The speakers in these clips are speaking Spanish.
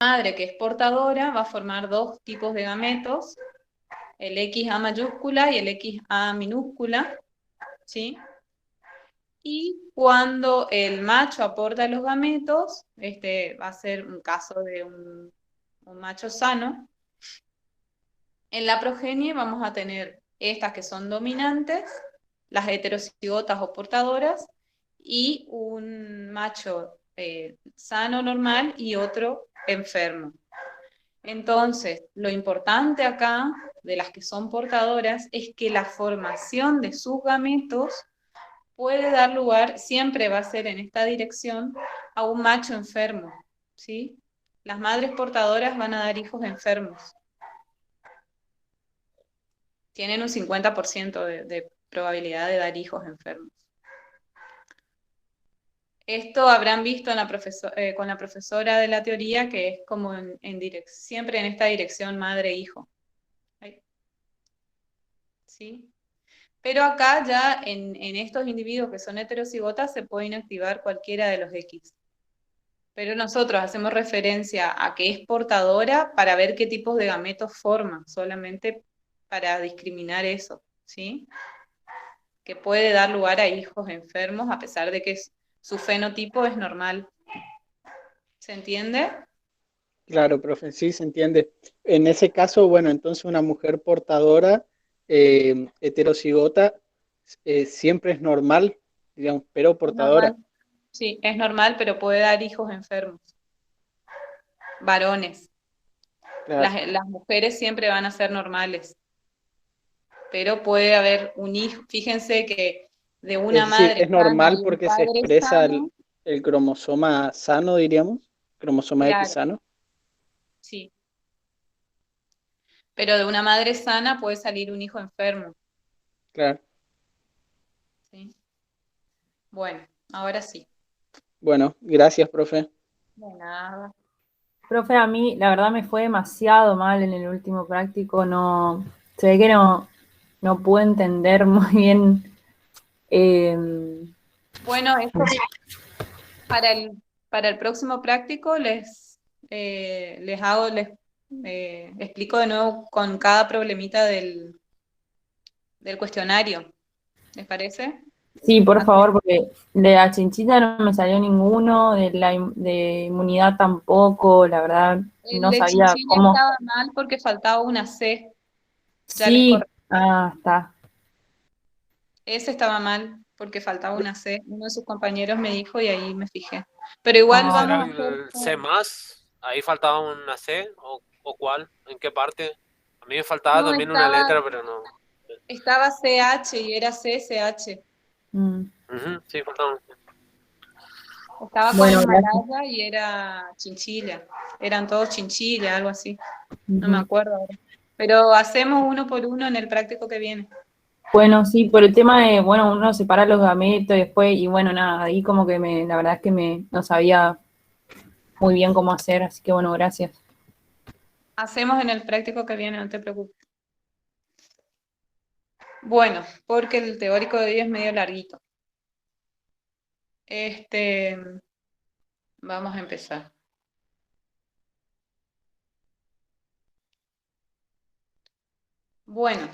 madre que es portadora va a formar dos tipos de gametos, el XA mayúscula y el XA minúscula, ¿sí? Y cuando el macho aporta los gametos, este va a ser un caso de un macho sano, en la progenie vamos a tener estas que son dominantes, las heterocigotas o portadoras, y un macho sano, normal, y otro enfermo. Entonces, lo importante acá de las que son portadoras es que la formación de sus gametos puede dar lugar, siempre va a ser en esta dirección, a un macho enfermo, ¿sí? Las madres portadoras van a dar hijos enfermos. Tienen un 50% de probabilidad de dar hijos enfermos. Esto habrán visto en con la profesora de la teoría, que es como siempre en esta dirección madre-hijo. ¿Sí? Pero acá ya en estos individuos que son heterocigotas se pueden activar cualquiera de los X. Pero nosotros hacemos referencia a que es portadora para ver qué tipos de gametos forma, solamente para discriminar eso, ¿sí? Que puede dar lugar a hijos enfermos a pesar de que su fenotipo es normal. ¿Se entiende? Claro, profe, sí se entiende. En ese caso, bueno, entonces una mujer portadora, heterocigota, siempre es normal, digamos, pero Es normal. portadora. Sí, es normal, pero puede dar hijos enfermos, varones. Claro. Las mujeres siempre van a ser normales, pero puede haber un hijo. Fíjense que de Es una decir, madre es sana normal y un porque se padre expresa sano, el cromosoma sano, diríamos, cromosoma X claro, sano. sí. Pero de una madre sana puede salir un hijo enfermo, Claro. ¿sí? Bueno, ahora sí. Bueno, gracias, profe. De nada. Profe, a mí la verdad me fue demasiado mal en el último práctico, no, se ve que no pude entender muy bien. eh, Bueno, esto para para el próximo práctico les explico de nuevo con cada problemita del cuestionario. ¿Les parece? sí, por Hace- favor, porque de la chinchilla no me salió ninguno, de inmunidad tampoco, la verdad El no de sabía chinchilla cómo. estaba mal porque faltaba una C. Ya les Sí, corregí. está. Ese estaba mal porque faltaba una C. Uno de sus compañeros me dijo y ahí me fijé. Pero igual Ah, vamos ¿Será a hacer. el C más? Ahí faltaba una C o cuál, ¿en qué parte? A mí me faltaba No, también una letra, pero no. estaba CH y era CCH. mm. Ujú, sí, faltaba una C. Estaba con Bueno, gracias. Himalaya y era chinchilla. Eran todos chinchilla, algo así. No me Ujú. acuerdo ahora. Pero hacemos uno por uno en el práctico que viene. Bueno, sí, por el tema de, bueno, uno separa los gametos y después, y bueno, nada, ahí como que la verdad es que no sabía muy bien cómo hacer, así que bueno, gracias. Hacemos en el práctico que viene, no te preocupes. Bueno, porque el teórico de hoy es medio larguito. Este, vamos a empezar. Bueno,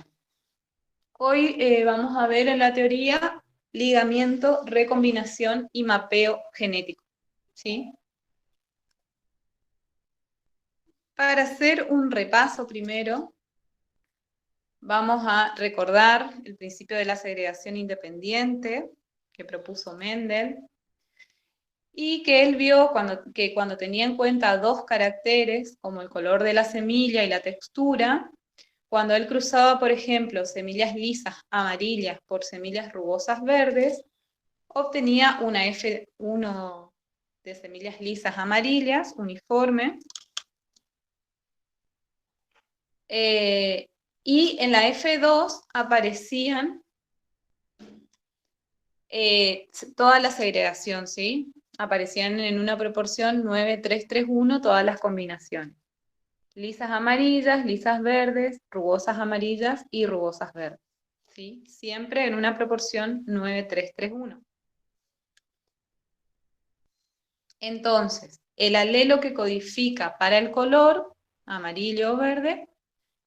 hoy vamos a ver en la teoría ligamiento, recombinación y mapeo genético. ¿Sí? Para hacer un repaso primero, vamos a recordar el principio de la segregación independiente que propuso Mendel y que él vio que cuando tenía en cuenta dos caracteres, como el color de la semilla y la textura, cuando él cruzaba, por ejemplo, semillas lisas amarillas por semillas rugosas verdes, obtenía una F1 de semillas lisas amarillas, uniforme, y en la F2 aparecían toda la segregación, ¿sí? Aparecían en una proporción 9:3:1 todas las combinaciones. Lisas amarillas, lisas verdes, rugosas amarillas y rugosas verdes. ¿Sí? Siempre en una proporción 9:3:1. Entonces, el alelo que codifica para el color, amarillo o verde,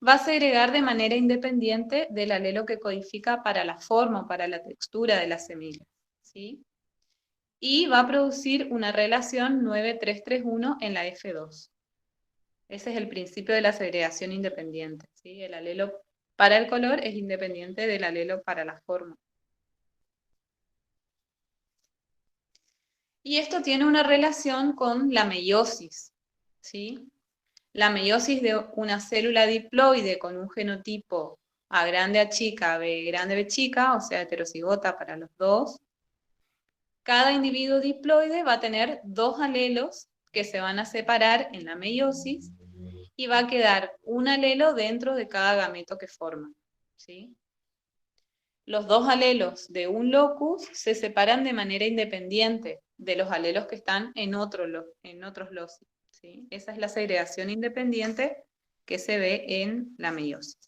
va a segregar de manera independiente del alelo que codifica para la forma o para la textura de la semilla, ¿sí? Y va a producir una relación 9331 en la F2. Ese es el principio de la segregación independiente, ¿sí? El alelo para el color es independiente del alelo para la forma. Y esto tiene una relación con la meiosis, ¿sí? La meiosis de una célula diploide con un genotipo A grande A chica, B grande B chica, o sea, heterocigota para los dos. Cada individuo diploide va a tener dos alelos que se van a separar en la meiosis y va a quedar un alelo dentro de cada gameto que forman, ¿sí? Los dos alelos de un locus se separan de manera independiente de los alelos que están en otros loci, ¿sí? Esa es la segregación independiente que se ve en la meiosis.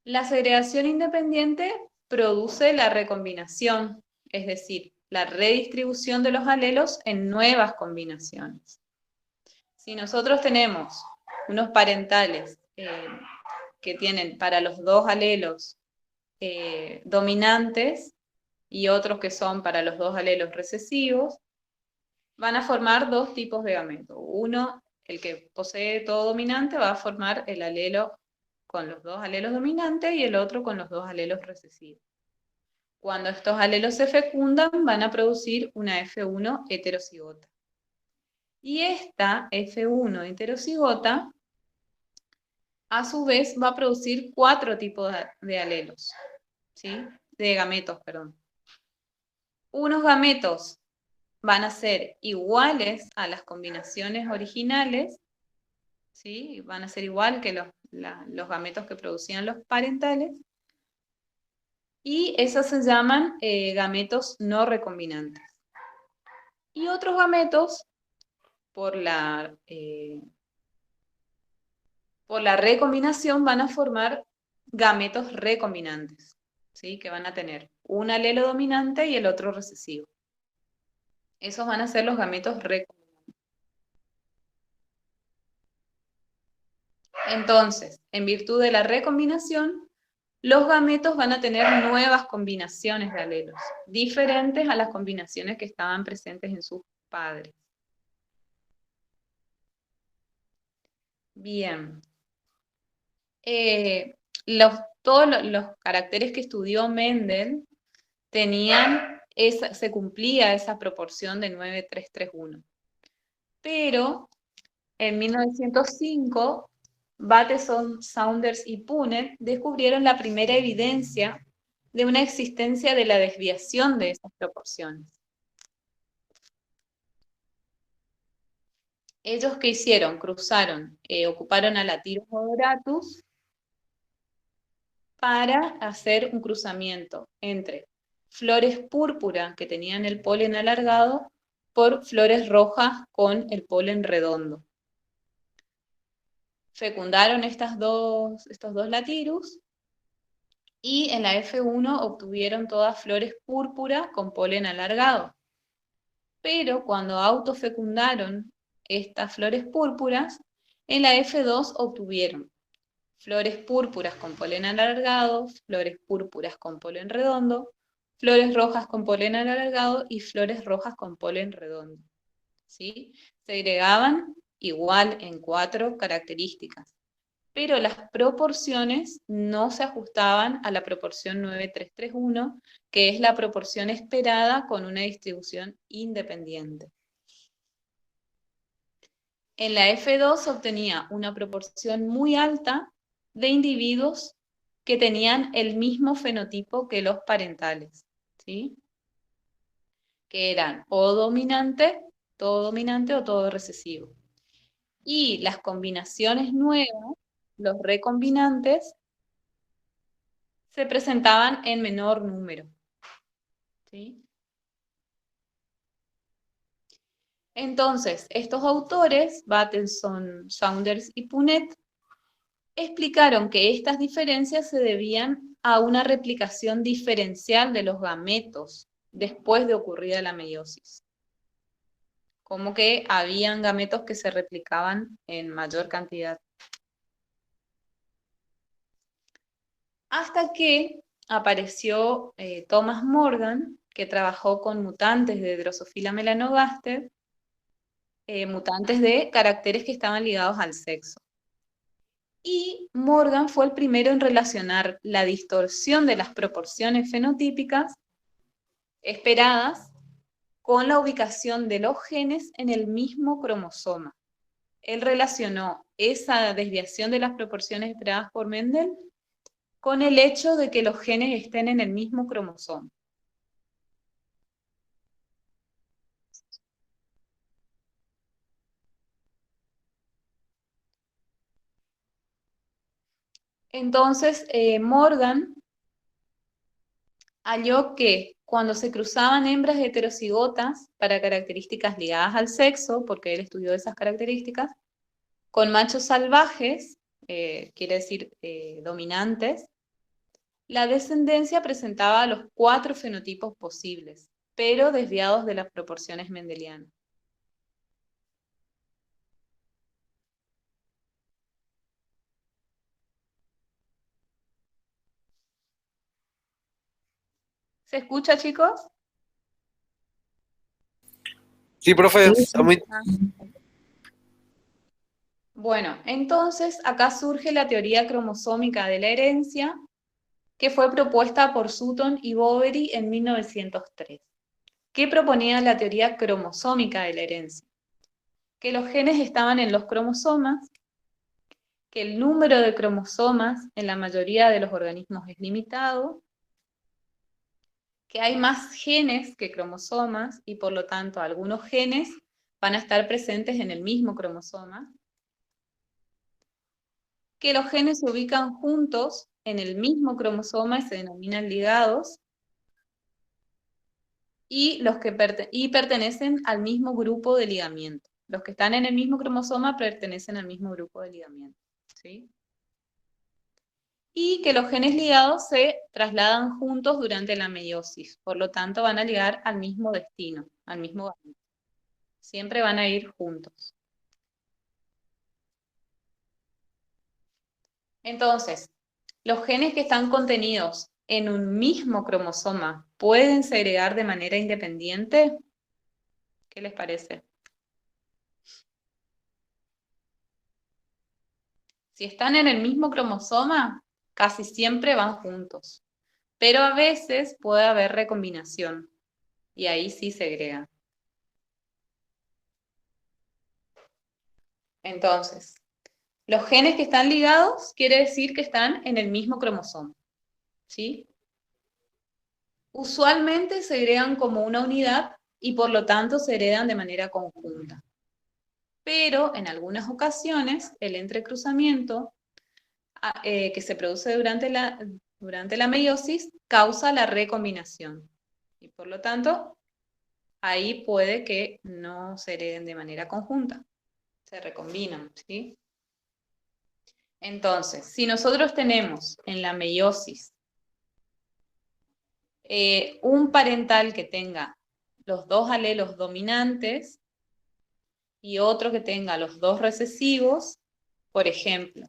La segregación independiente produce la recombinación, es decir, la redistribución de los alelos en nuevas combinaciones. Si nosotros tenemos unos parentales que tienen para los dos alelos dominantes y otros que son para los dos alelos recesivos, van a formar dos tipos de gameto. Uno, el que posee todo dominante, va a formar el alelo con los dos alelos dominantes y el otro con los dos alelos recesivos. Cuando estos alelos se fecundan, van a producir una F1 heterocigota. Y esta F1 heterocigota, a su vez, va a producir 4 tipos de alelos, ¿sí? De gametos, perdón. Unos gametos van a ser iguales a las combinaciones originales, ¿sí? Van a ser igual que los gametos que producían los parentales, y esos se llaman gametos no recombinantes. Y otros gametos, por la recombinación, van a formar gametos recombinantes, ¿sí? Que van a tener un alelo dominante y el otro recesivo. Esos van a ser los gametos recombinantes. Entonces, en virtud de la recombinación, los gametos van a tener nuevas combinaciones de alelos, diferentes a las combinaciones que estaban presentes en sus padres. Bien. Todos los caracteres que estudió Mendel se cumplía esa proporción de 9331. Pero en 1905, Bateson, Saunders y Punnett descubrieron la primera evidencia de una existencia de la desviación de esas proporciones. Ellos, ¿qué hicieron? Cruzaron, ocuparon a Lathyrus odoratus para hacer un cruzamiento entre flores púrpura que tenían el polen alargado por flores rojas con el polen redondo. Fecundaron estos dos Lathyrus y en la F1 obtuvieron todas flores púrpura con polen alargado. Pero cuando autofecundaron estas flores púrpuras, en la F2 obtuvieron flores púrpuras con polen alargado, flores púrpuras con polen redondo, flores rojas con polen alargado y flores rojas con polen redondo, ¿sí? Segregaban igual en 4 características, pero las proporciones no se ajustaban a la proporción 9331, que es la proporción esperada con una distribución independiente. En la F2 obtenía una proporción muy alta de individuos que tenían el mismo fenotipo que los parentales, ¿sí? Que eran o dominante, todo dominante o todo recesivo. Y las combinaciones nuevas, los recombinantes, se presentaban en menor número, ¿sí? Entonces, estos autores, Bateson, Saunders y Punnett, explicaron que estas diferencias se debían a una replicación diferencial de los gametos después de ocurrida la meiosis. Como que habían gametos que se replicaban en mayor cantidad. Hasta que apareció Thomas Morgan, que trabajó con mutantes de Drosophila melanogaster, mutantes de caracteres que estaban ligados al sexo. Y Morgan fue el primero en relacionar la distorsión de las proporciones fenotípicas esperadas con la ubicación de los genes en el mismo cromosoma. Él relacionó esa desviación de las proporciones esperadas por Mendel con el hecho de que los genes estén en el mismo cromosoma. Entonces, Morgan halló que cuando se cruzaban hembras heterocigotas para características ligadas al sexo, porque él estudió esas características, con machos salvajes, quiere decir dominantes, la descendencia presentaba los 4 fenotipos posibles, pero desviados de las proporciones mendelianas. ¿Se escucha, chicos? Sí, profe, Sí. está muy... Bueno, entonces acá surge la teoría cromosómica de la herencia, que fue propuesta por Sutton y Boveri en 1903. ¿Qué proponía la teoría cromosómica de la herencia? Que los genes estaban en los cromosomas, que el número de cromosomas en la mayoría de los organismos es limitado, que hay más genes que cromosomas y por lo tanto algunos genes van a estar presentes en el mismo cromosoma, que los genes se ubican juntos en el mismo cromosoma y se denominan ligados, y pertenecen al mismo grupo de ligamiento. Los que están en el mismo cromosoma pertenecen al mismo grupo de ligamiento, ¿sí? Y que los genes ligados se trasladan juntos durante la meiosis, por lo tanto van a ligar al mismo destino, al mismo gamete. Siempre van a ir juntos. Entonces, los genes que están contenidos en un mismo cromosoma pueden segregar de manera independiente. ¿Qué les parece? Si están en el mismo cromosoma, casi siempre van juntos. Pero a veces puede haber recombinación y ahí sí segregan. Entonces, los genes que están ligados quiere decir que están en el mismo cromosoma, ¿sí? Usualmente se segregan como una unidad y por lo tanto se heredan de manera conjunta. Pero en algunas ocasiones el entrecruzamiento que se produce durante la meiosis causa la recombinación. Y por lo tanto, ahí puede que no se hereden de manera conjunta, se recombinan, ¿sí? Entonces, si nosotros tenemos en la meiosis un parental que tenga los 2 alelos dominantes y otro que tenga los 2 recesivos, por ejemplo,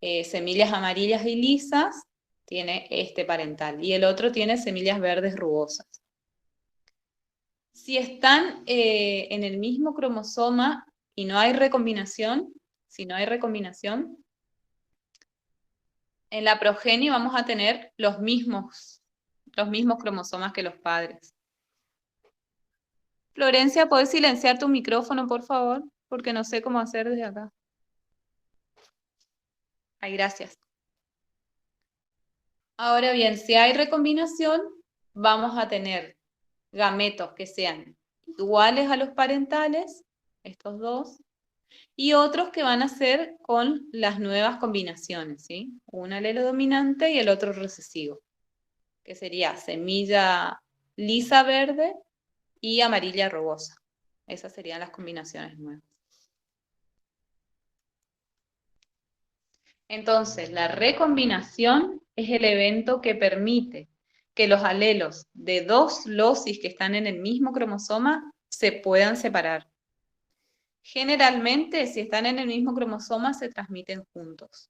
semillas amarillas y lisas, tiene este parental, y el otro tiene semillas verdes rugosas. Si están en el mismo cromosoma y no hay recombinación, si no hay recombinación, en la progenie vamos a tener los mismos cromosomas que los padres. Florencia, ¿puedes silenciar tu micrófono, por favor? Porque no sé cómo hacer desde acá. Ay, gracias. Ahora bien, si hay recombinación, vamos a tener gametos que sean iguales a los parentales, estos dos, y otros que van a ser con las nuevas combinaciones, ¿sí? Un alelo dominante y el otro recesivo, que sería semilla lisa verde y amarilla rugosa. Esas serían las combinaciones nuevas. Entonces, la recombinación es el evento que permite que los alelos de dos locis que están en el mismo cromosoma se puedan separar. Generalmente, si están en el mismo cromosoma, se transmiten juntos.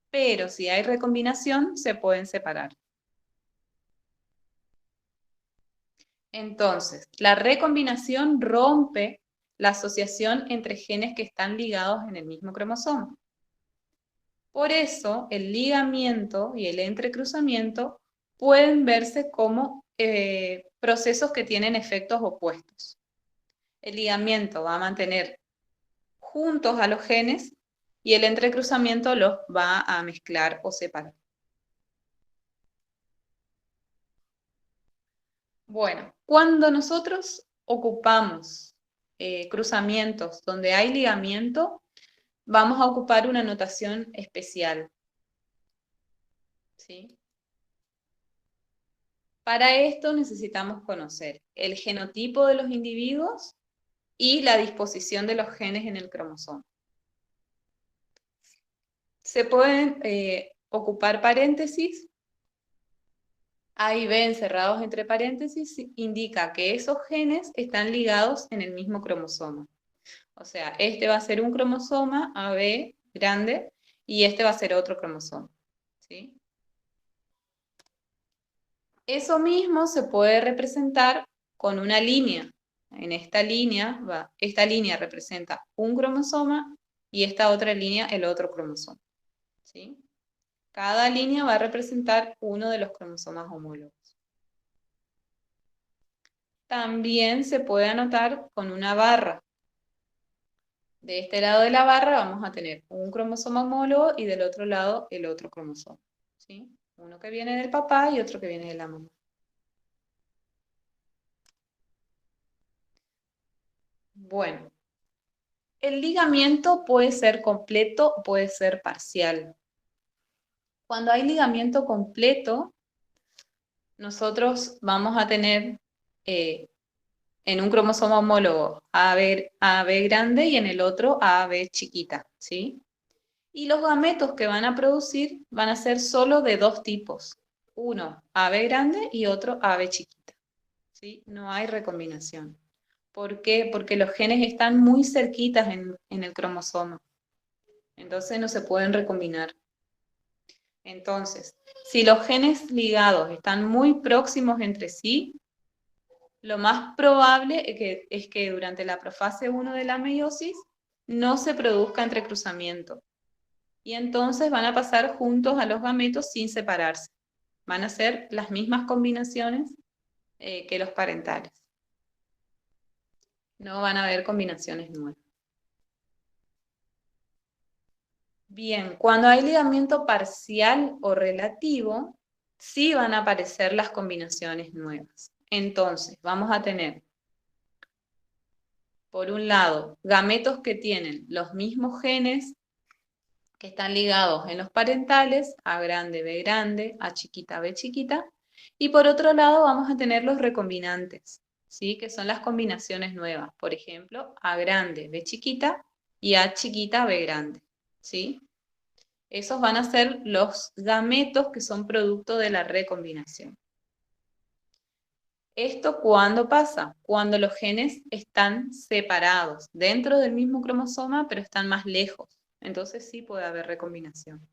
Pero si hay recombinación, se pueden separar. Entonces, la recombinación rompe la asociación entre genes que están ligados en el mismo cromosoma. Por eso, el ligamiento y el entrecruzamiento pueden verse como procesos que tienen efectos opuestos. El ligamiento va a mantener juntos a los genes y el entrecruzamiento los va a mezclar o separar. Bueno, cuando nosotros ocupamos cruzamientos donde hay ligamiento, vamos a ocupar una notación especial. ¿Sí? Para esto necesitamos conocer el genotipo de los individuos y la disposición de los genes en el cromosoma. Se pueden ocupar paréntesis. A y B encerrados entre paréntesis indica que esos genes están ligados en el mismo cromosoma. O sea, este va a ser un cromosoma AB grande y este va a ser otro cromosoma. ¿Sí? Eso mismo se puede representar con una línea. En esta línea representa un cromosoma y esta otra línea el otro cromosoma. ¿Sí? Cada línea va a representar uno de los cromosomas homólogos. También se puede anotar con una barra. De este lado de la barra vamos a tener un cromosoma homólogo y del otro lado el otro cromosoma. ¿Sí? Uno que viene del papá y otro que viene de la mamá. Bueno, el ligamiento puede ser completo o puede ser parcial. Cuando hay ligamiento completo, nosotros vamos a tener en un cromosoma homólogo AB grande y en el otro AB chiquita, ¿sí? Y los gametos que van a producir van a ser solo de dos tipos. Uno AB grande y otro AB chiquita, ¿sí? No hay recombinación. ¿Por qué? Porque los genes están muy cerquitas en el cromosoma. Entonces no se pueden recombinar. Entonces, si los genes ligados están muy próximos entre sí, lo más probable es que durante la profase 1 de la meiosis no se produzca entrecruzamiento. Y entonces van a pasar juntos a los gametos sin separarse. Van a ser las mismas combinaciones que los parentales. No van a haber combinaciones nuevas. Bien, cuando hay ligamiento parcial o relativo, sí van a aparecer las combinaciones nuevas. Entonces, vamos a tener, por un lado, gametos que tienen los mismos genes que están ligados en los parentales, A grande, B grande, A chiquita, B chiquita, y por otro lado vamos a tener los recombinantes, ¿sí? Que son las combinaciones nuevas, por ejemplo, A grande, B chiquita y A chiquita, B grande, ¿sí? Esos van a ser los gametos que son producto de la recombinación. ¿Esto cuándo pasa? Cuando los genes están separados dentro del mismo cromosoma, pero están más lejos. Entonces sí puede haber recombinación.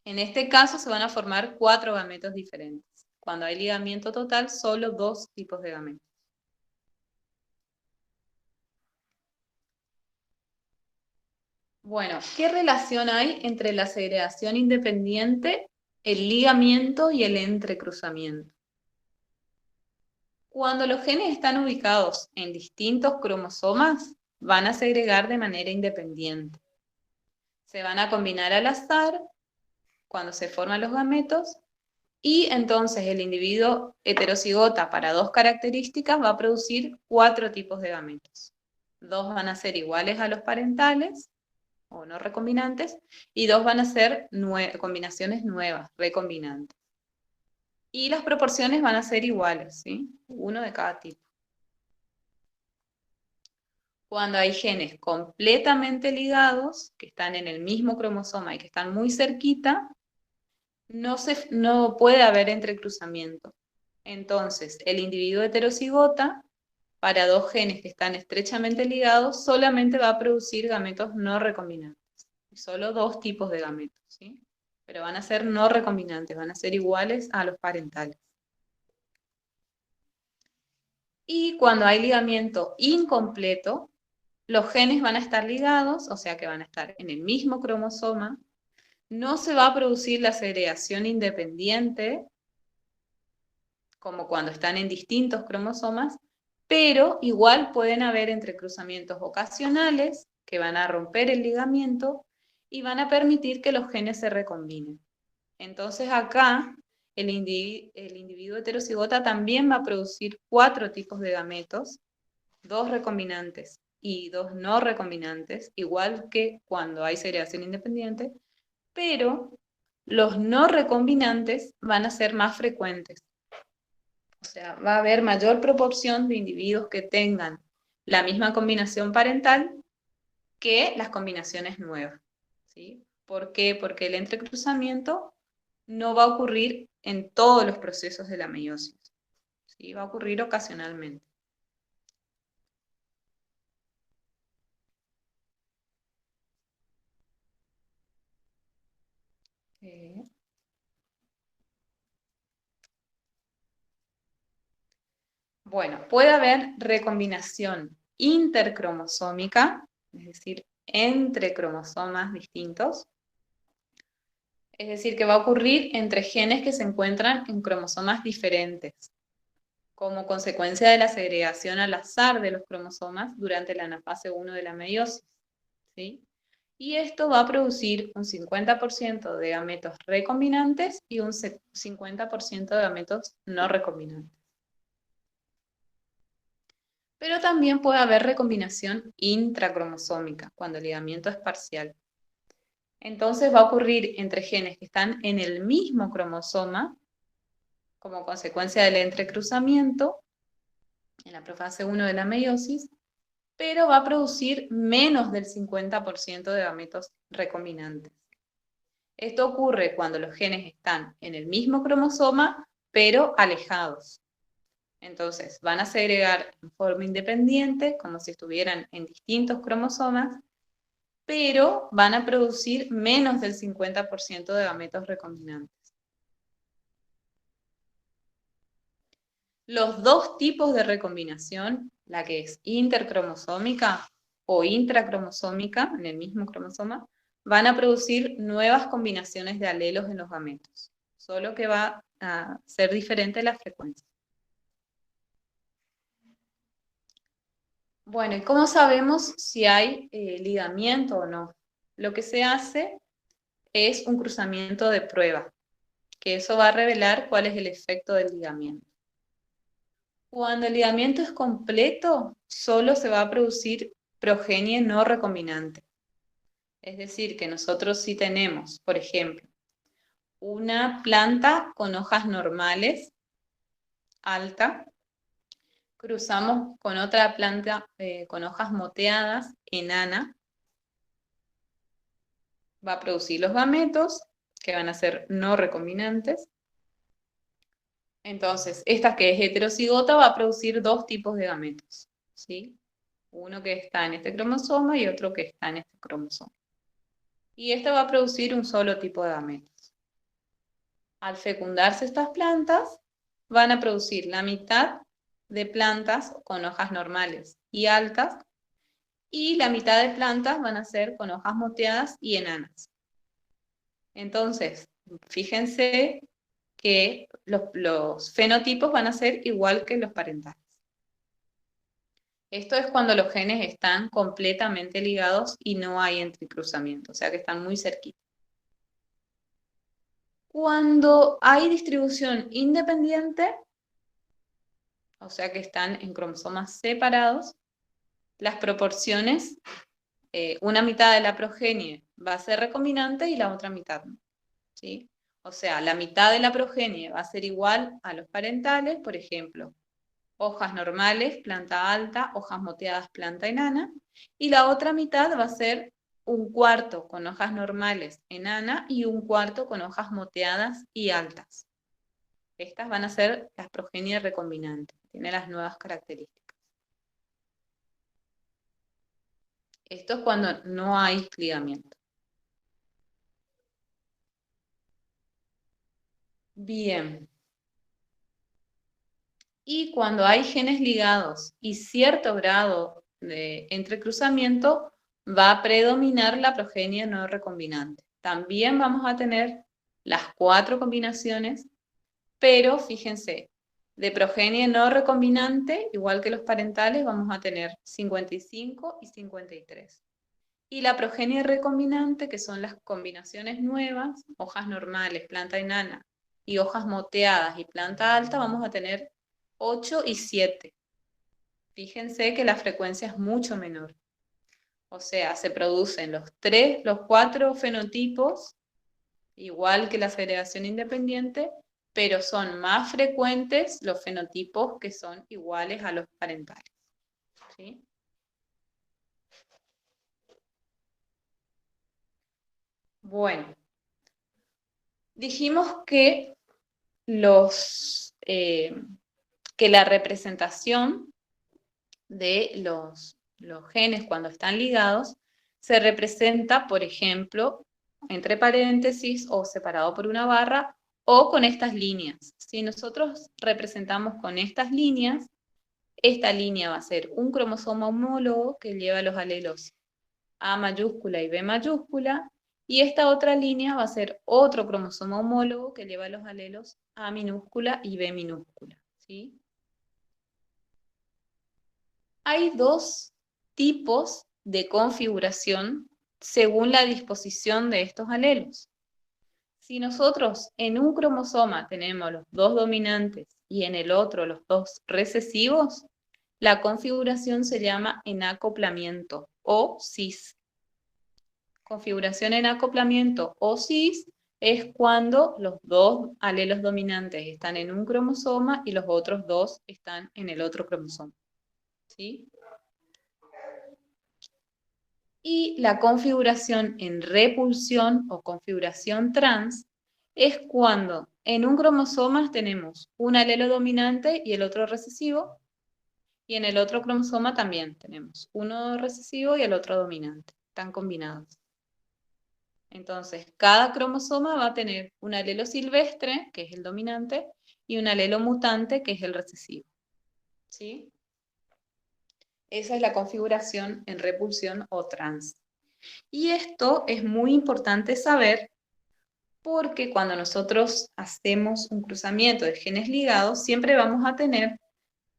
En este caso se van a formar 4 gametos diferentes. Cuando hay ligamiento total, solo 2 tipos de gametos. Bueno, ¿qué relación hay entre la segregación independiente, el ligamiento y el entrecruzamiento? Cuando los genes están ubicados en distintos cromosomas, van a segregar de manera independiente. Se van a combinar al azar cuando se forman los gametos y entonces el individuo heterocigota para 2 características va a producir 4 tipos de gametos. 2 van a ser iguales a los parentales o no recombinantes y 2 van a ser combinaciones nuevas, recombinantes. Y las proporciones van a ser iguales, ¿sí? 1 de cada tipo. Cuando hay genes completamente ligados, que están en el mismo cromosoma y que están muy cerquita, no puede haber entrecruzamiento. Entonces, el individuo heterocigota, para dos genes que están estrechamente ligados, solamente va a producir gametos no recombinantes. Solo dos tipos de gametos, ¿sí? Pero van a ser no recombinantes, van a ser iguales a los parentales. Y cuando hay ligamiento incompleto, los genes van a estar ligados, o sea que van a estar en el mismo cromosoma, no se va a producir la segregación independiente, como cuando están en distintos cromosomas, pero igual pueden haber entrecruzamientos ocasionales que van a romper el ligamiento y van a permitir que los genes se recombinen. Entonces acá el individuo heterocigota también va a producir 4 tipos de gametos, 2 recombinantes y 2 no recombinantes, igual que cuando hay segregación independiente, pero los no recombinantes van a ser más frecuentes. O sea, va a haber mayor proporción de individuos que tengan la misma combinación parental que las combinaciones nuevas, ¿sí? ¿Por qué? Porque el entrecruzamiento no va a ocurrir en todos los procesos de la meiosis, ¿sí? Va a ocurrir ocasionalmente. Bueno, puede haber recombinación intercromosómica, es decir, entre cromosomas distintos. Es decir, que va a ocurrir entre genes que se encuentran en cromosomas diferentes, como consecuencia de la segregación al azar de los cromosomas durante la anafase 1 de la meiosis, ¿sí? Y esto va a producir un 50% de gametos recombinantes y un 50% de gametos no recombinantes. Pero también puede haber recombinación intracromosómica, cuando el ligamiento es parcial. Entonces va a ocurrir entre genes que están en el mismo cromosoma, como consecuencia del entrecruzamiento, en la profase 1 de la meiosis, pero va a producir menos del 50% de gametos recombinantes. Esto ocurre cuando los genes están en el mismo cromosoma, pero alejados. Entonces, van a segregar en forma independiente, como si estuvieran en distintos cromosomas, pero van a producir menos del 50% de gametos recombinantes. Los dos tipos de recombinación, la que es intercromosómica o intracromosómica, en el mismo cromosoma, van a producir nuevas combinaciones de alelos en los gametos, solo que va a ser diferente la frecuencia. Bueno, ¿y cómo sabemos si hay ligamiento o no? Lo que se hace es un cruzamiento de prueba, que eso va a revelar cuál es el efecto del ligamiento. Cuando el ligamiento es completo, solo se va a producir progenie no recombinante. Es decir, que nosotros sí tenemos, por ejemplo, una planta con hojas normales, alta, cruzamos con otra planta con hojas moteadas, enana, va a producir los gametos, que van a ser no recombinantes. Entonces, esta que es heterocigota va a producir 2 tipos de gametos, ¿sí? Uno que está en este cromosoma y otro que está en este cromosoma. Y esta va a producir un solo tipo de gametos. Al fecundarse estas plantas, van a producir la mitad de plantas con hojas normales y altas, y la mitad de plantas van a ser con hojas moteadas y enanas. Entonces, fíjense que los fenotipos van a ser igual que los parentales. Esto es cuando los genes están completamente ligados y no hay entrecruzamiento, o sea que están muy cerquitos. Cuando hay distribución independiente, o sea que están en cromosomas separados, las proporciones, una mitad de la progenie va a ser recombinante y la otra mitad no, ¿sí? O sea, la mitad de la progenie va a ser igual a los parentales, por ejemplo, hojas normales, planta alta, hojas moteadas, planta enana, y la otra mitad va a ser un cuarto con hojas normales enana y un cuarto con hojas moteadas y altas. Estas van a ser las progenies recombinantes, tienen las nuevas características. Esto es cuando no hay ligamiento. Bien. Y cuando hay genes ligados y cierto grado de entrecruzamiento, va a predominar la progenie no recombinante. También vamos a tener las 4 combinaciones, pero fíjense, de progenie no recombinante, igual que los parentales, vamos a tener 55 y 53. Y la progenie recombinante, que son las combinaciones nuevas, hojas normales, planta enana, y hojas moteadas y planta alta, vamos a tener 8 y 7. Fíjense que la frecuencia es mucho menor. O sea, se producen los 4 fenotipos, igual que la segregación independiente, pero son más frecuentes los fenotipos que son iguales a los parentales. ¿Sí? Bueno, dijimos que que la representación de los genes cuando están ligados se representa, por ejemplo, entre paréntesis o separado por una barra o con estas líneas. Si nosotros representamos con estas líneas, esta línea va a ser un cromosoma homólogo que lleva los alelos A mayúscula y B mayúscula, y esta otra línea va a ser otro cromosoma homólogo que lleva los alelos A minúscula y B minúscula. ¿Sí? Hay 2 tipos de configuración según la disposición de estos alelos. Si nosotros en un cromosoma tenemos los 2 dominantes y en el otro los 2 recesivos, la configuración se llama enacoplamiento o cis. Configuración en acoplamiento o cis es cuando los 2 alelos dominantes están en un cromosoma y los otros 2 están en el otro cromosoma. ¿Sí? Y la configuración en repulsión o configuración trans es cuando en un cromosoma tenemos un alelo dominante y el otro recesivo, y en el otro cromosoma también tenemos uno recesivo y el otro dominante, están combinados. Entonces, cada cromosoma va a tener un alelo silvestre, que es el dominante, y un alelo mutante, que es el recesivo. ¿Sí? Esa es la configuración en repulsión o trans. Y esto es muy importante saber porque cuando nosotros hacemos un cruzamiento de genes ligados, siempre vamos a tener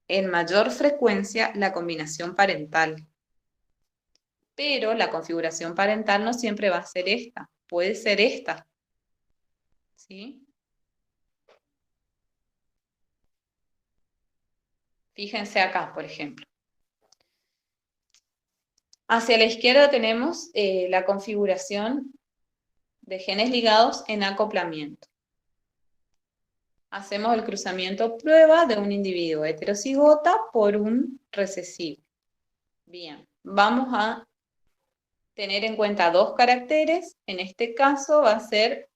en mayor frecuencia la combinación parental. Pero la configuración parental no siempre va a ser esta, puede ser esta. ¿Sí? Fíjense acá, por ejemplo. Hacia la izquierda tenemos la configuración de genes ligados en acoplamiento. Hacemos el cruzamiento prueba de un individuo heterocigota por un recesivo. Bien, vamos a tener en cuenta 2 caracteres. En este caso va a ser,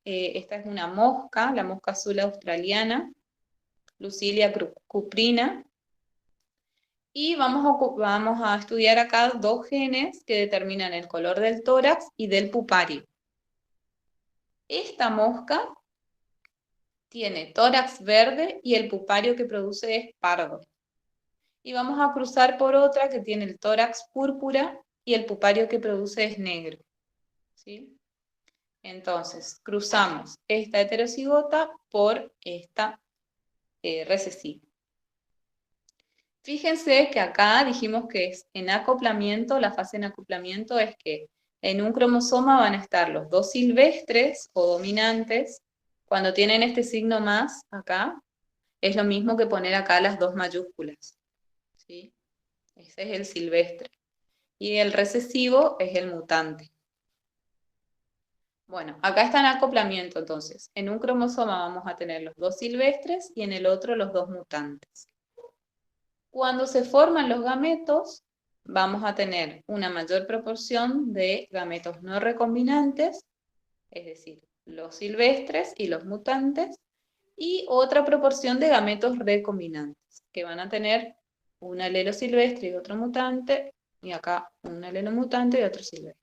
esta es una mosca, la mosca azul australiana, Lucilia cuprina. Y vamos a estudiar acá 2 genes que determinan el color del tórax y del pupario. Esta mosca tiene tórax verde y el pupario que produce es pardo. Y vamos a cruzar por otra que tiene el tórax púrpura y el pupario que produce es negro. ¿Sí? Entonces, cruzamos esta heterocigota por esta recesiva. Fíjense que acá dijimos que es en acoplamiento, la fase en acoplamiento es que en un cromosoma van a estar los 2 silvestres o dominantes. Cuando tienen este signo más acá, es lo mismo que poner acá las 2 mayúsculas. ¿Sí? Ese es el silvestre. Y el recesivo es el mutante. Bueno, acá está en acoplamiento entonces. En un cromosoma vamos a tener los 2 silvestres y en el otro los 2 mutantes. Cuando se forman los gametos, vamos a tener una mayor proporción de gametos no recombinantes, es decir, los silvestres y los mutantes, y otra proporción de gametos recombinantes, que van a tener un alelo silvestre y otro mutante, y acá un alelo mutante y otro silvestre.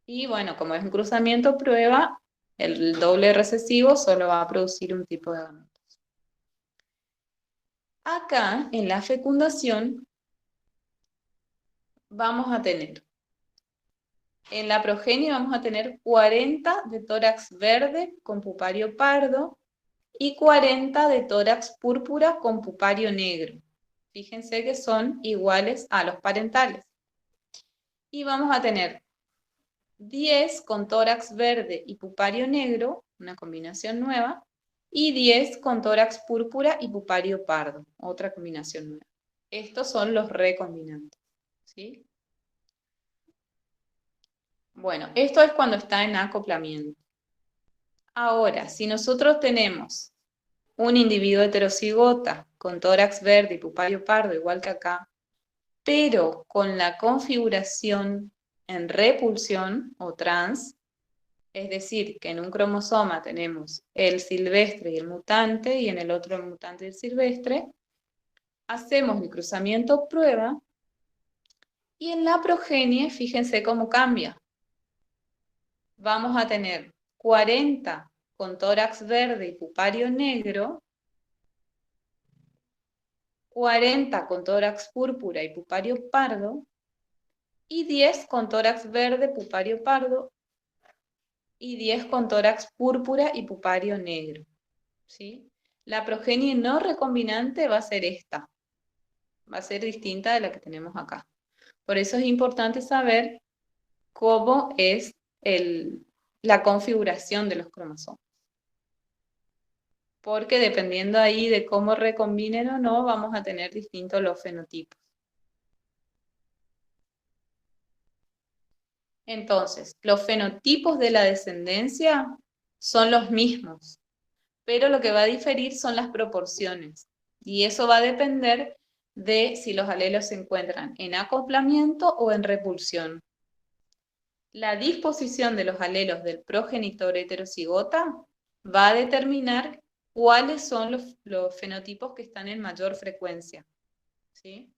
Y bueno, como es un cruzamiento prueba, el doble recesivo solo va a producir un tipo de gametos. Acá, en la fecundación, vamos a tener, en la progenie vamos a tener 40 de tórax verde con pupario pardo y 40 de tórax púrpura con pupario negro. Fíjense que son iguales a los parentales. Y vamos a tener 10 con tórax verde y pupario negro, una combinación nueva, y 10 con tórax púrpura y pupario pardo, otra combinación nueva. Estos son los recombinantes, ¿sí? Bueno, esto es cuando está en acoplamiento. Ahora, si nosotros tenemos un individuo heterocigota con tórax verde y pupario pardo, igual que acá, pero con la configuración en repulsión o trans, es decir, que en un cromosoma tenemos el silvestre y el mutante, y en el otro el mutante y el silvestre, hacemos el cruzamiento prueba, y en la progenie, fíjense cómo cambia. Vamos a tener 40 con tórax verde y pupario negro, 40 con tórax púrpura y pupario pardo, y 10 con tórax verde, pupario pardo, y 10 con tórax púrpura y pupario negro, ¿sí? La progenie no recombinante va a ser esta, va a ser distinta de la que tenemos acá. Por eso es importante saber cómo es la configuración de los cromosomas. Porque dependiendo ahí de cómo recombinen o no, vamos a tener distintos los fenotipos. Entonces, los fenotipos de la descendencia son los mismos, pero lo que va a diferir son las proporciones. Y eso va a depender de si los alelos se encuentran en acoplamiento o en repulsión. La disposición de los alelos del progenitor heterocigota va a determinar cuáles son los fenotipos que están en mayor frecuencia, ¿sí?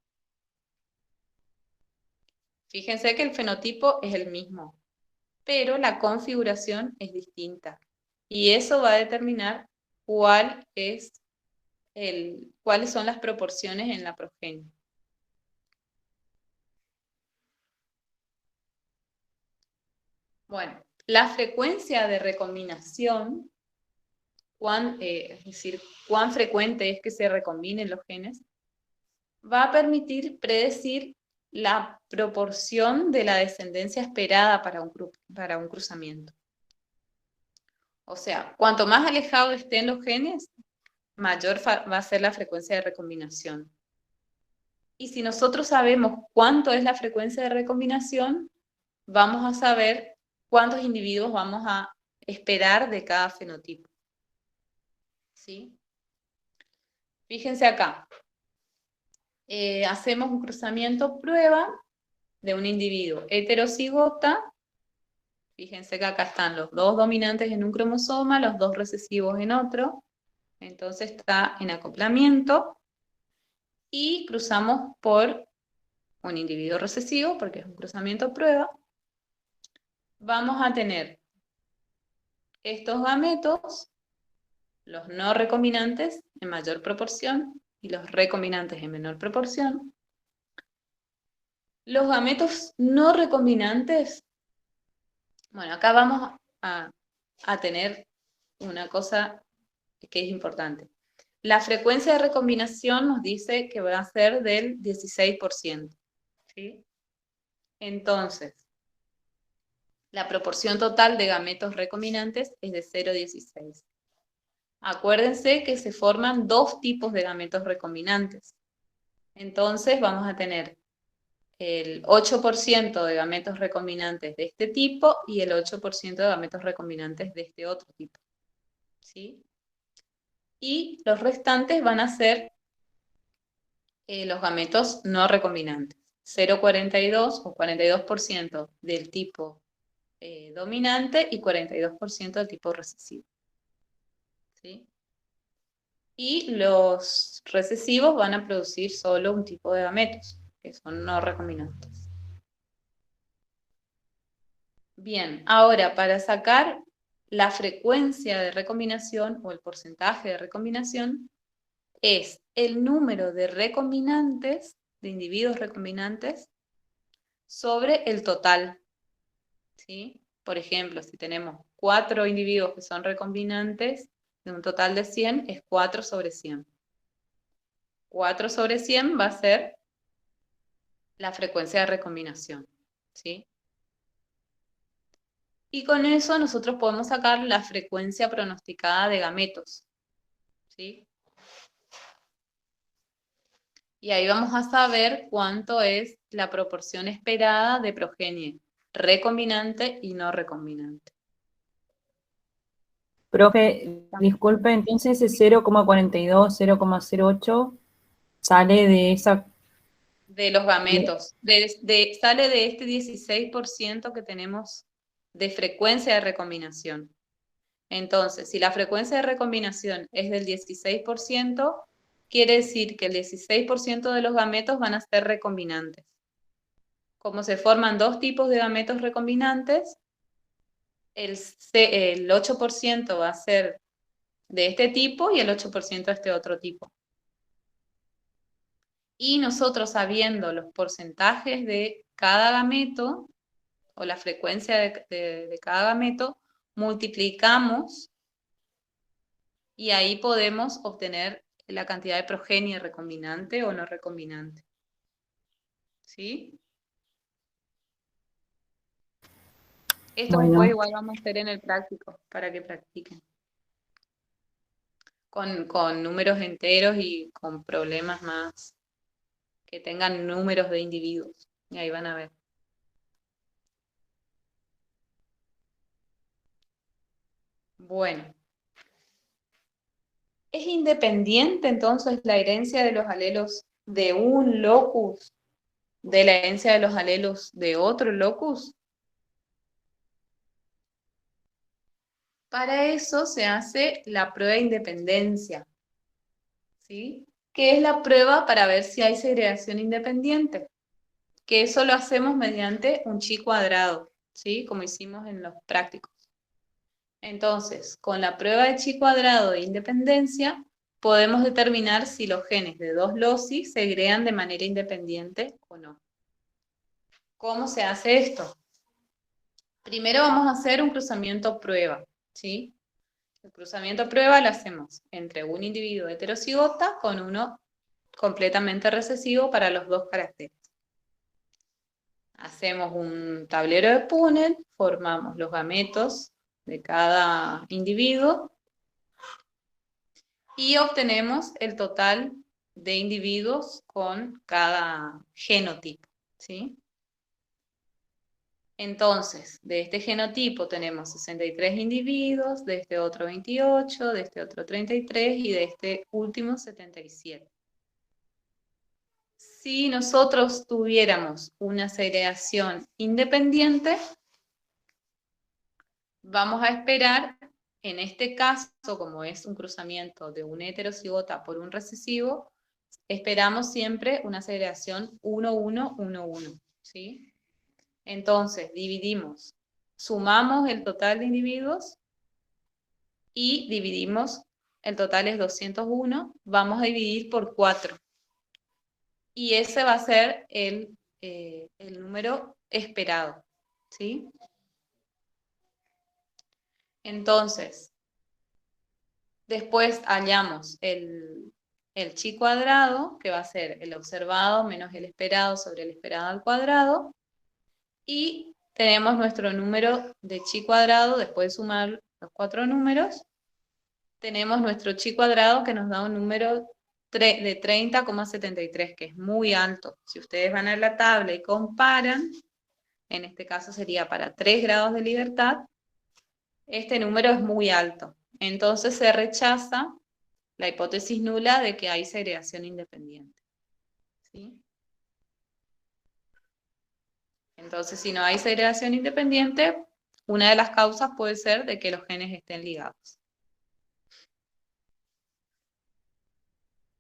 Fíjense que el fenotipo es el mismo, pero la configuración es distinta. Y eso va a determinar cuáles son las proporciones en la progenie. Bueno, la frecuencia de recombinación, es decir, cuán frecuente es que se recombinen los genes, va a permitir predecir la proporción de la descendencia esperada para un cruzamiento. O sea, cuanto más alejados estén los genes, mayor va a ser la frecuencia de recombinación. Y si nosotros sabemos cuánto es la frecuencia de recombinación, vamos a saber cuántos individuos vamos a esperar de cada fenotipo. ¿Sí? Fíjense acá. Hacemos un cruzamiento prueba de un individuo heterocigota. Fíjense que acá están los dos dominantes en un cromosoma, los dos recesivos en otro. Entonces está en acoplamiento. Y cruzamos por un individuo recesivo, porque es un cruzamiento prueba. Vamos a tener estos gametos, los no recombinantes en mayor proporción y los recombinantes en menor proporción. Los gametos no recombinantes, bueno, acá vamos a tener una cosa que es importante. La frecuencia de recombinación nos dice que va a ser del 16%. ¿Sí? Entonces, la proporción total de gametos recombinantes es de 0,16. Acuérdense que se forman dos tipos de gametos recombinantes. Entonces vamos a tener el 8% de gametos recombinantes de este tipo y el 8% de gametos recombinantes de este otro tipo. ¿Sí? Y los restantes van a ser los gametos no recombinantes. 0,42 o 42% del tipo dominante y 42% del tipo recesivo. ¿Sí? Y los recesivos van a producir solo un tipo de gametos, que son no recombinantes. Bien, ahora para sacar la frecuencia de recombinación o el porcentaje de recombinación es el número de recombinantes, de individuos recombinantes, sobre el total. ¿Sí? Por ejemplo, si tenemos 4 individuos que son recombinantes, de un total de 100, es 4 sobre 100. 4 sobre 100 va a ser la frecuencia de recombinación. ¿Sí? Y con eso nosotros podemos sacar la frecuencia pronosticada de gametos. ¿Sí? Y ahí vamos a saber cuánto es la proporción esperada de progenie recombinante y no recombinante. Profe, disculpe, entonces ese 0,42, 0,08 sale de esa... De los gametos. Sale de este 16% que tenemos de frecuencia de recombinación. Entonces, si la frecuencia de recombinación es del 16%, quiere decir que el 16% de los gametos van a ser recombinantes. Como se forman dos tipos de gametos recombinantes, el 8% va a ser de este tipo y el 8% de este otro tipo. Y nosotros sabiendo los porcentajes de cada gameto, o la frecuencia de cada gameto, multiplicamos y ahí podemos obtener la cantidad de progenie recombinante o no recombinante. ¿Sí? Esto Bueno. después igual vamos a hacer en el práctico, para que practiquen. Con números enteros y con problemas más que tengan números de individuos. Y ahí van a ver. Bueno. ¿Es independiente entonces la herencia de los alelos de un locus de la herencia de los alelos de otro locus? Para eso se hace la prueba de independencia, ¿sí? Que es la prueba para ver si hay segregación independiente. Que eso lo hacemos mediante un chi cuadrado, ¿sí? Como hicimos en los prácticos. Entonces, con la prueba de chi cuadrado de independencia, podemos determinar si los genes de dos loci se segregan de manera independiente o no. ¿Cómo se hace esto? Primero vamos a hacer un cruzamiento prueba, ¿sí? El cruzamiento prueba lo hacemos entre un individuo heterocigota con uno completamente recesivo para los dos caracteres. Hacemos un tablero de Punnett, formamos los gametos de cada individuo y obtenemos el total de individuos con cada genotipo, ¿sí? Entonces, de este genotipo tenemos 63 individuos, de este otro 28, de este otro 33 y de este último 77. Si nosotros tuviéramos una segregación independiente, vamos a esperar, en este caso, como es un cruzamiento de un heterocigota por un recesivo, esperamos siempre una segregación 1-1-1-1, ¿sí? Entonces, dividimos, sumamos el total de individuos y dividimos, el total es 201, vamos a dividir por 4. Y ese va a ser el número esperado, ¿sí? Entonces, después hallamos el chi cuadrado, que va a ser el observado menos el esperado sobre el esperado al cuadrado, y tenemos nuestro número de chi cuadrado, después de sumar los 4 números, tenemos nuestro chi cuadrado que nos da un número de 30,73, que es muy alto. Si ustedes van a la tabla y comparan, en este caso sería para 3 grados de libertad, este número es muy alto. Entonces se rechaza la hipótesis nula de que hay segregación independiente. ¿Sí? Entonces, si no hay segregación independiente, una de las causas puede ser de que los genes estén ligados.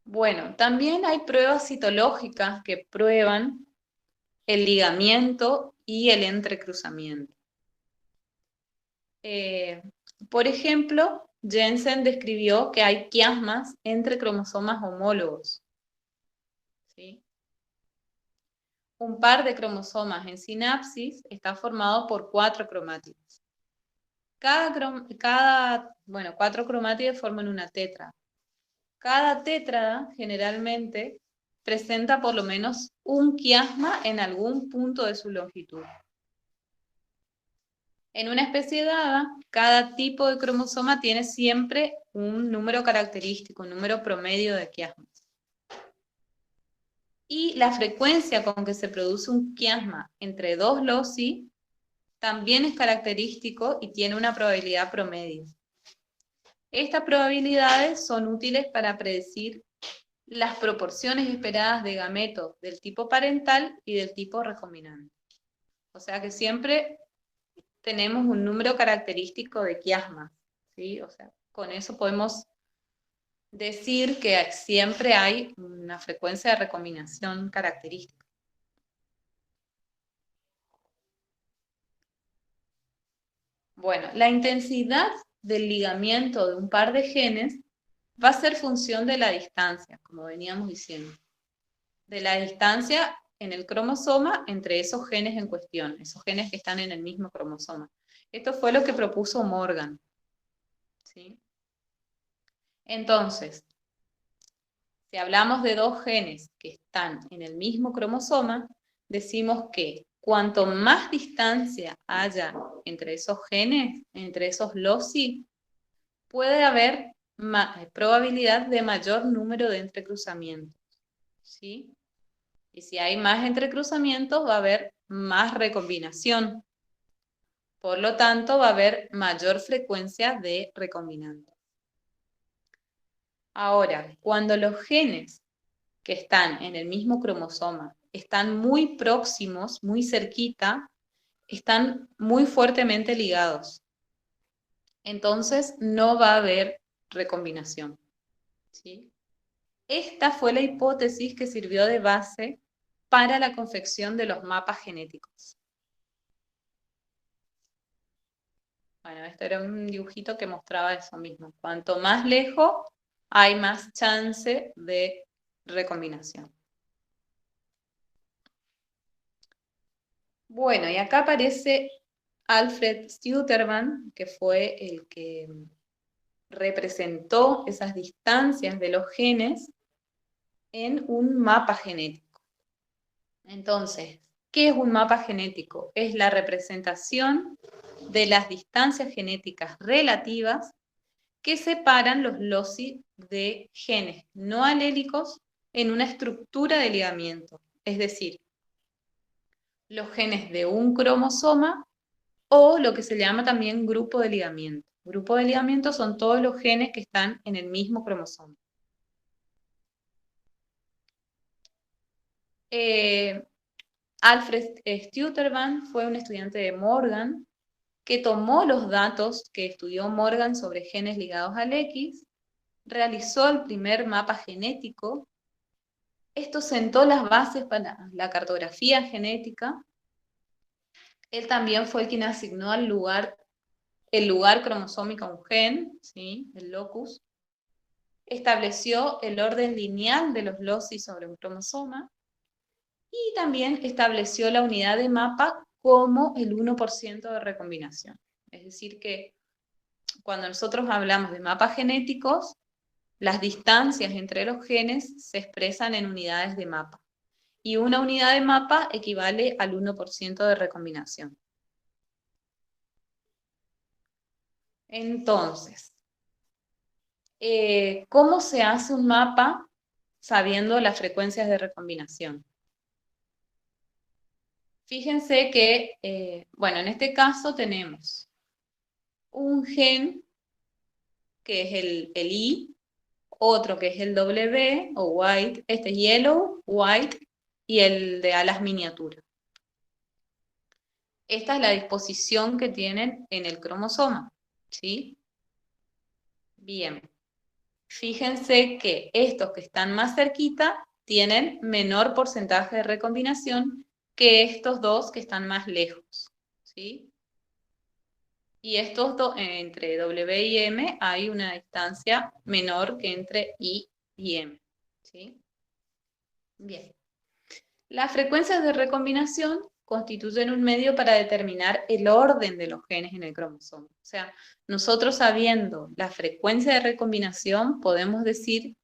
Bueno, también hay pruebas citológicas que prueban el ligamiento y el entrecruzamiento. Por ejemplo, Jensen describió que hay quiasmas entre cromosomas homólogos, ¿sí? Un par de cromosomas en sinapsis está formado por 4 cromátides. Bueno, 4 cromátides forman una tétrada. Cada tétrada generalmente presenta por lo menos un quiasma en algún punto de su longitud. En una especie dada, cada tipo de cromosoma tiene siempre un número característico, un número promedio de quiasmas. Y la frecuencia con que se produce un quiasma entre 2 loci también es característico y tiene una probabilidad promedio. Estas probabilidades son útiles para predecir las proporciones esperadas de gametos del tipo parental y del tipo recombinante. O sea que siempre tenemos un número característico de quiasmas, ¿sí? O sea, con eso podemos decir que siempre hay una frecuencia de recombinación característica. Bueno, la intensidad del ligamiento de un par de genes va a ser función de la distancia, como veníamos diciendo. De la distancia en el cromosoma entre esos genes en cuestión, esos genes que están en el mismo cromosoma. Esto fue lo que propuso Morgan, ¿sí? Entonces, si hablamos de 2 genes que están en el mismo cromosoma, decimos que cuanto más distancia haya entre esos genes, entre esos loci, puede haber probabilidad de mayor número de entrecruzamientos, ¿sí? Y si hay más entrecruzamientos, va a haber más recombinación. Por lo tanto, va a haber mayor frecuencia de recombinantes. Ahora, cuando los genes que están en el mismo cromosoma están muy próximos, muy cerquita, están muy fuertemente ligados. Entonces, no va a haber recombinación, ¿sí? Esta fue la hipótesis que sirvió de base para la confección de los mapas genéticos. Bueno, este era un dibujito que mostraba eso mismo. Cuanto más lejos, hay más chance de recombinación. Bueno, y acá aparece Alfred Stutterman, que fue el que representó esas distancias de los genes en un mapa genético. Entonces, ¿qué es un mapa genético? Es la representación de las distancias genéticas relativas que separan los loci de genes no alélicos en una estructura de ligamiento, es decir, los genes de un cromosoma o lo que se llama también grupo de ligamiento. Grupo de ligamiento son todos los genes que están en el mismo cromosoma. Alfred Stutterman fue un estudiante de Morgan que tomó los datos que estudió Morgan sobre genes ligados al X, realizó el primer mapa genético. Esto sentó las bases para la cartografía genética. Él también fue quien asignó el lugar cromosómico a un gen, ¿sí? El locus. Estableció el orden lineal de los loci sobre un cromosoma y también estableció la unidad de mapa como el 1% de recombinación. Es decir que cuando nosotros hablamos de mapas genéticos, las distancias entre los genes se expresan en unidades de mapa. Y una unidad de mapa equivale al 1% de recombinación. Entonces, ¿cómo se hace un mapa sabiendo las frecuencias de recombinación? Fíjense que, bueno, en este caso tenemos un gen que es el I, otro que es el W o white, este es yellow, white y el de alas miniatura. esta es la disposición que tienen en el cromosoma, ¿sí? Bien. Fíjense que estos que están más cerquita tienen menor porcentaje de recombinación que estos dos que están más lejos, ¿sí? Y estos dos, entre W y M, hay una distancia menor que entre I y M, ¿sí? Bien. Las frecuencias de recombinación constituyen un medio para determinar el orden de los genes en el cromosoma. O sea, nosotros sabiendo la frecuencia de recombinación podemos decir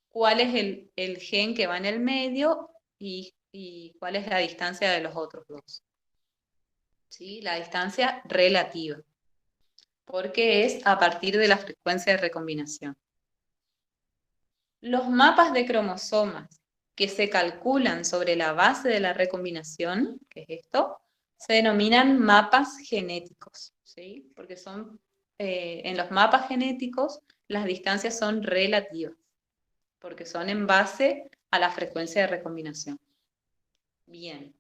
cuál es el gen que va en el medio y cuál es la distancia de los otros dos. ¿Sí? La distancia relativa, porque es a partir de la frecuencia de recombinación. Los mapas de cromosomas que se calculan sobre la base de la recombinación, que es esto, se denominan mapas genéticos, ¿sí? Porque son, en los mapas genéticos las distancias son relativas, porque son en base a la frecuencia de recombinación. Bien.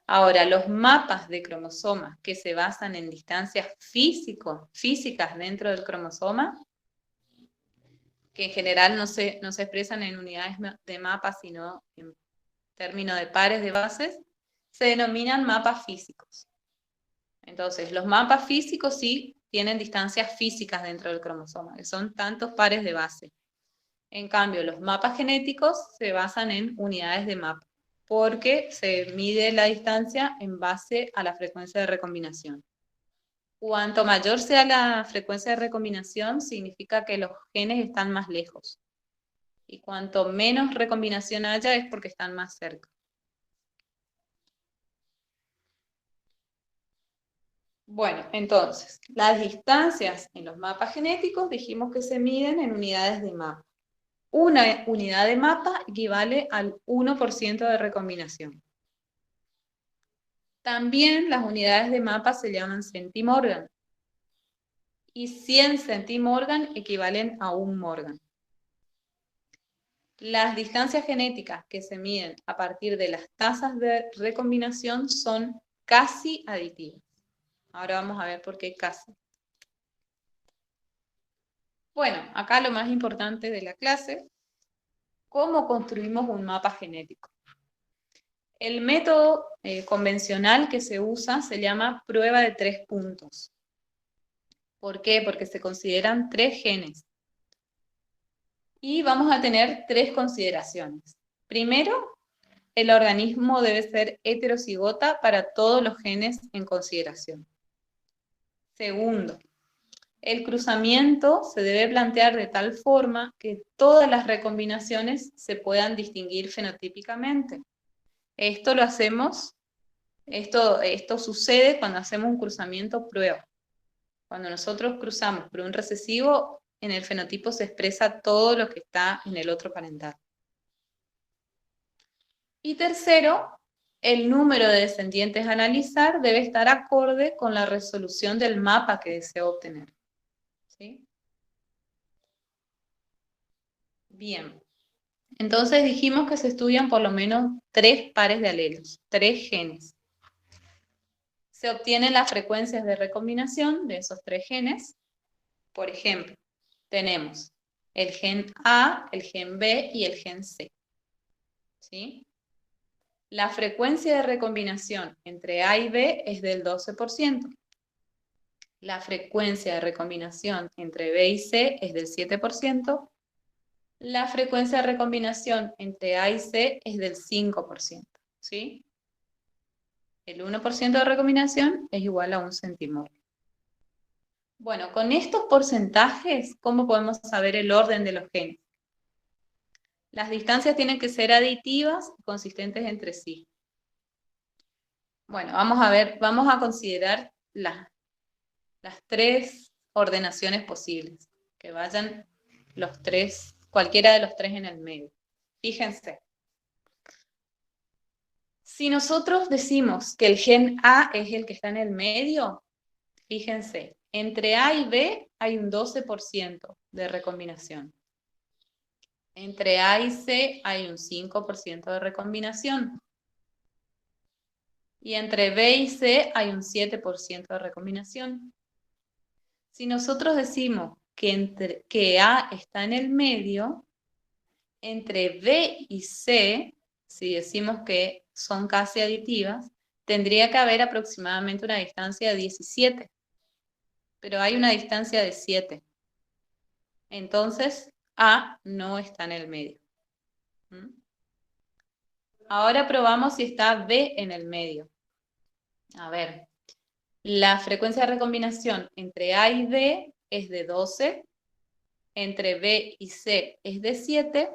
Ahora, los mapas de cromosomas que se basan en distancias físicas dentro del cromosoma, que en general no se expresan en unidades de mapas, sino en términos de pares de bases, se denominan mapas físicos. Entonces, los mapas físicos sí tienen distancias físicas dentro del cromosoma, que son tantos pares de base. En cambio, los mapas genéticos se basan en unidades de mapa, porque se mide la distancia en base a la frecuencia de recombinación. Cuanto mayor sea la frecuencia de recombinación, significa que los genes están más lejos. Y cuanto menos recombinación haya, es porque están más cerca. Bueno, entonces, las distancias en los mapas genéticos dijimos que se miden en unidades de mapa. Una unidad de mapa equivale al 1% de recombinación. También las unidades de mapa se llaman centimorgan. Y 100 centimorgan equivalen a 1 morgan. Las distancias genéticas que se miden a partir de las tasas de recombinación son casi aditivas. Ahora vamos a ver por qué casi. Bueno, acá lo más importante de la clase, ¿cómo construimos un mapa genético? El método convencional que se usa se llama prueba de 3 puntos. ¿Por qué? Porque se consideran 3 genes. Y vamos a tener 3 consideraciones. Primero, el organismo debe ser heterocigota para todos los genes en consideración. Segundo, el cruzamiento se debe plantear de tal forma que todas las recombinaciones se puedan distinguir fenotípicamente. Esto lo hacemos, esto sucede cuando hacemos un cruzamiento prueba. Cuando nosotros cruzamos por un recesivo, en el fenotipo se expresa todo lo que está en el otro parental. Y tercero, el número de descendientes a analizar debe estar acorde con la resolución del mapa que deseo obtener. ¿Sí? Bien. Entonces dijimos que se estudian por lo menos 3 pares de alelos, 3 genes. Se obtienen las frecuencias de recombinación de esos 3 genes. Por ejemplo, tenemos el gen A, el gen B y el gen C. ¿Sí? La frecuencia de recombinación entre A y B es del 12%. La frecuencia de recombinación entre B y C es del 7%. La frecuencia de recombinación entre A y C es del 5%. ¿Sí? El 1% de recombinación es igual a 1 centimol. Bueno, con estos porcentajes, ¿cómo podemos saber el orden de los genes? Las distancias tienen que ser aditivas y consistentes entre sí. Bueno, vamos a ver, vamos a considerar las 3 ordenaciones posibles, que vayan los 3, cualquiera de los 3 en el medio. Fíjense. Si nosotros decimos que el gen A es el que está en el medio, fíjense, entre A y B hay un 12% de recombinación. Entre A y C hay un 5% de recombinación. Y entre B y C hay un 7% de recombinación. Si nosotros decimos que A está en el medio, entre B y C, si decimos que son casi aditivas, tendría que haber aproximadamente una distancia de 17. Pero hay una distancia de 7. Entonces, A no está en el medio. ¿Mm? Ahora probamos si está B en el medio. A ver, la frecuencia de recombinación entre A y B es de 12, entre B y C es de 7,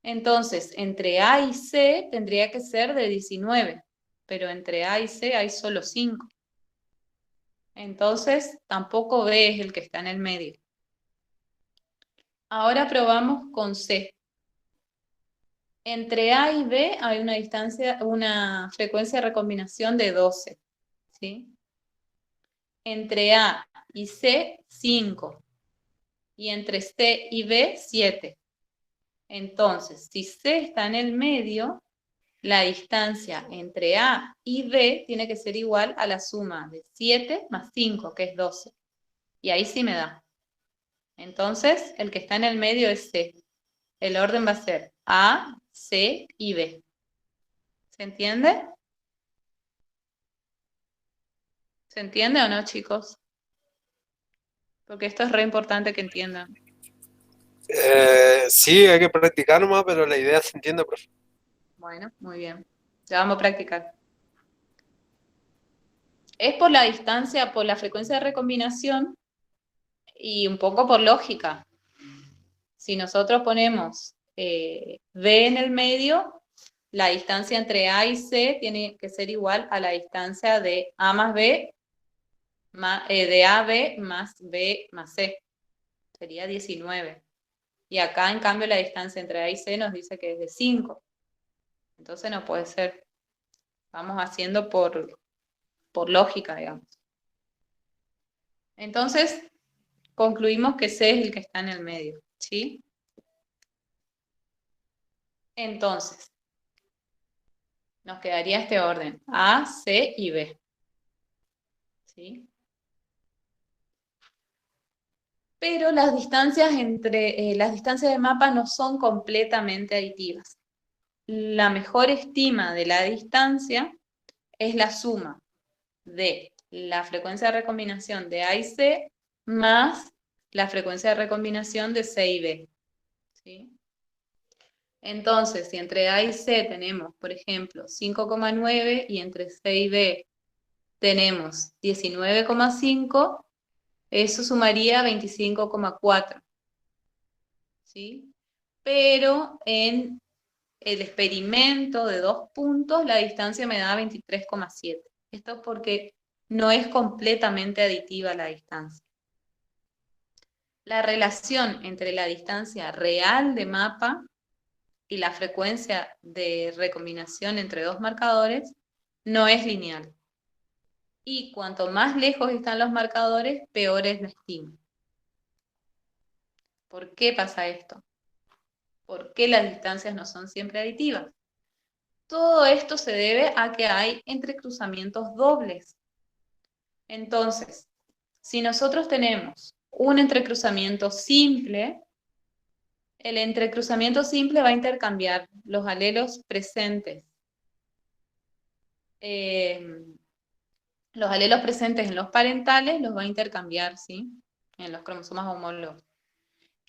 entonces entre A y C tendría que ser de 19, pero entre A y C hay solo 5. Entonces tampoco B es el que está en el medio. Ahora probamos con C. Entre A y B hay una frecuencia de recombinación de 12, ¿sí? Entre A y C, 5. Y entre C y B, 7. Entonces, si C está en el medio, la distancia entre A y B tiene que ser igual a la suma de 7 más 5, que es 12. Y ahí sí me da. Entonces, el que está en el medio es C. El orden va a ser A, C y B. ¿Se entiende? ¿Se entiende o no, chicos? Porque esto es re importante que entiendan. Sí, hay que practicar nomás, pero la idea se entiende, profe. Bueno, muy bien. Ya vamos a practicar. Es por la distancia, por la frecuencia de recombinación y un poco por lógica. Si nosotros ponemos B en el medio, la distancia entre A y C tiene que ser igual a la distancia de A más B, de A a B más B más C. Sería 19. Y acá, en cambio, la distancia entre A y C nos dice que es de 5. Entonces no puede ser. Vamos haciendo por lógica, digamos. Entonces, concluimos que C es el que está en el medio, ¿sí? Entonces, nos quedaría este orden, A, C y B. ¿Sí? Pero las distancias las distancias de mapa no son completamente aditivas. La mejor estima de la distancia es la suma de la frecuencia de recombinación de A y C más la frecuencia de recombinación de C y B. ¿Sí? Entonces, si entre A y C tenemos, por ejemplo, 5,9 y entre C y B tenemos 19,5, eso sumaría 25,4. ¿Sí? Pero en el experimento de 2 puntos, la distancia me da 23,7. Esto porque no es completamente aditiva la distancia. La relación entre la distancia real de mapa y la frecuencia de recombinación entre dos marcadores no es lineal. Y cuanto más lejos están los marcadores, peor es la estima. ¿Por qué pasa esto? ¿Por qué las distancias no son siempre aditivas? Todo esto se debe a que hay entrecruzamientos dobles. Entonces, si nosotros tenemos un entrecruzamiento simple, el entrecruzamiento simple va a intercambiar los alelos presentes. Los alelos presentes en los parentales los va a intercambiar, ¿sí? En los cromosomas homólogos.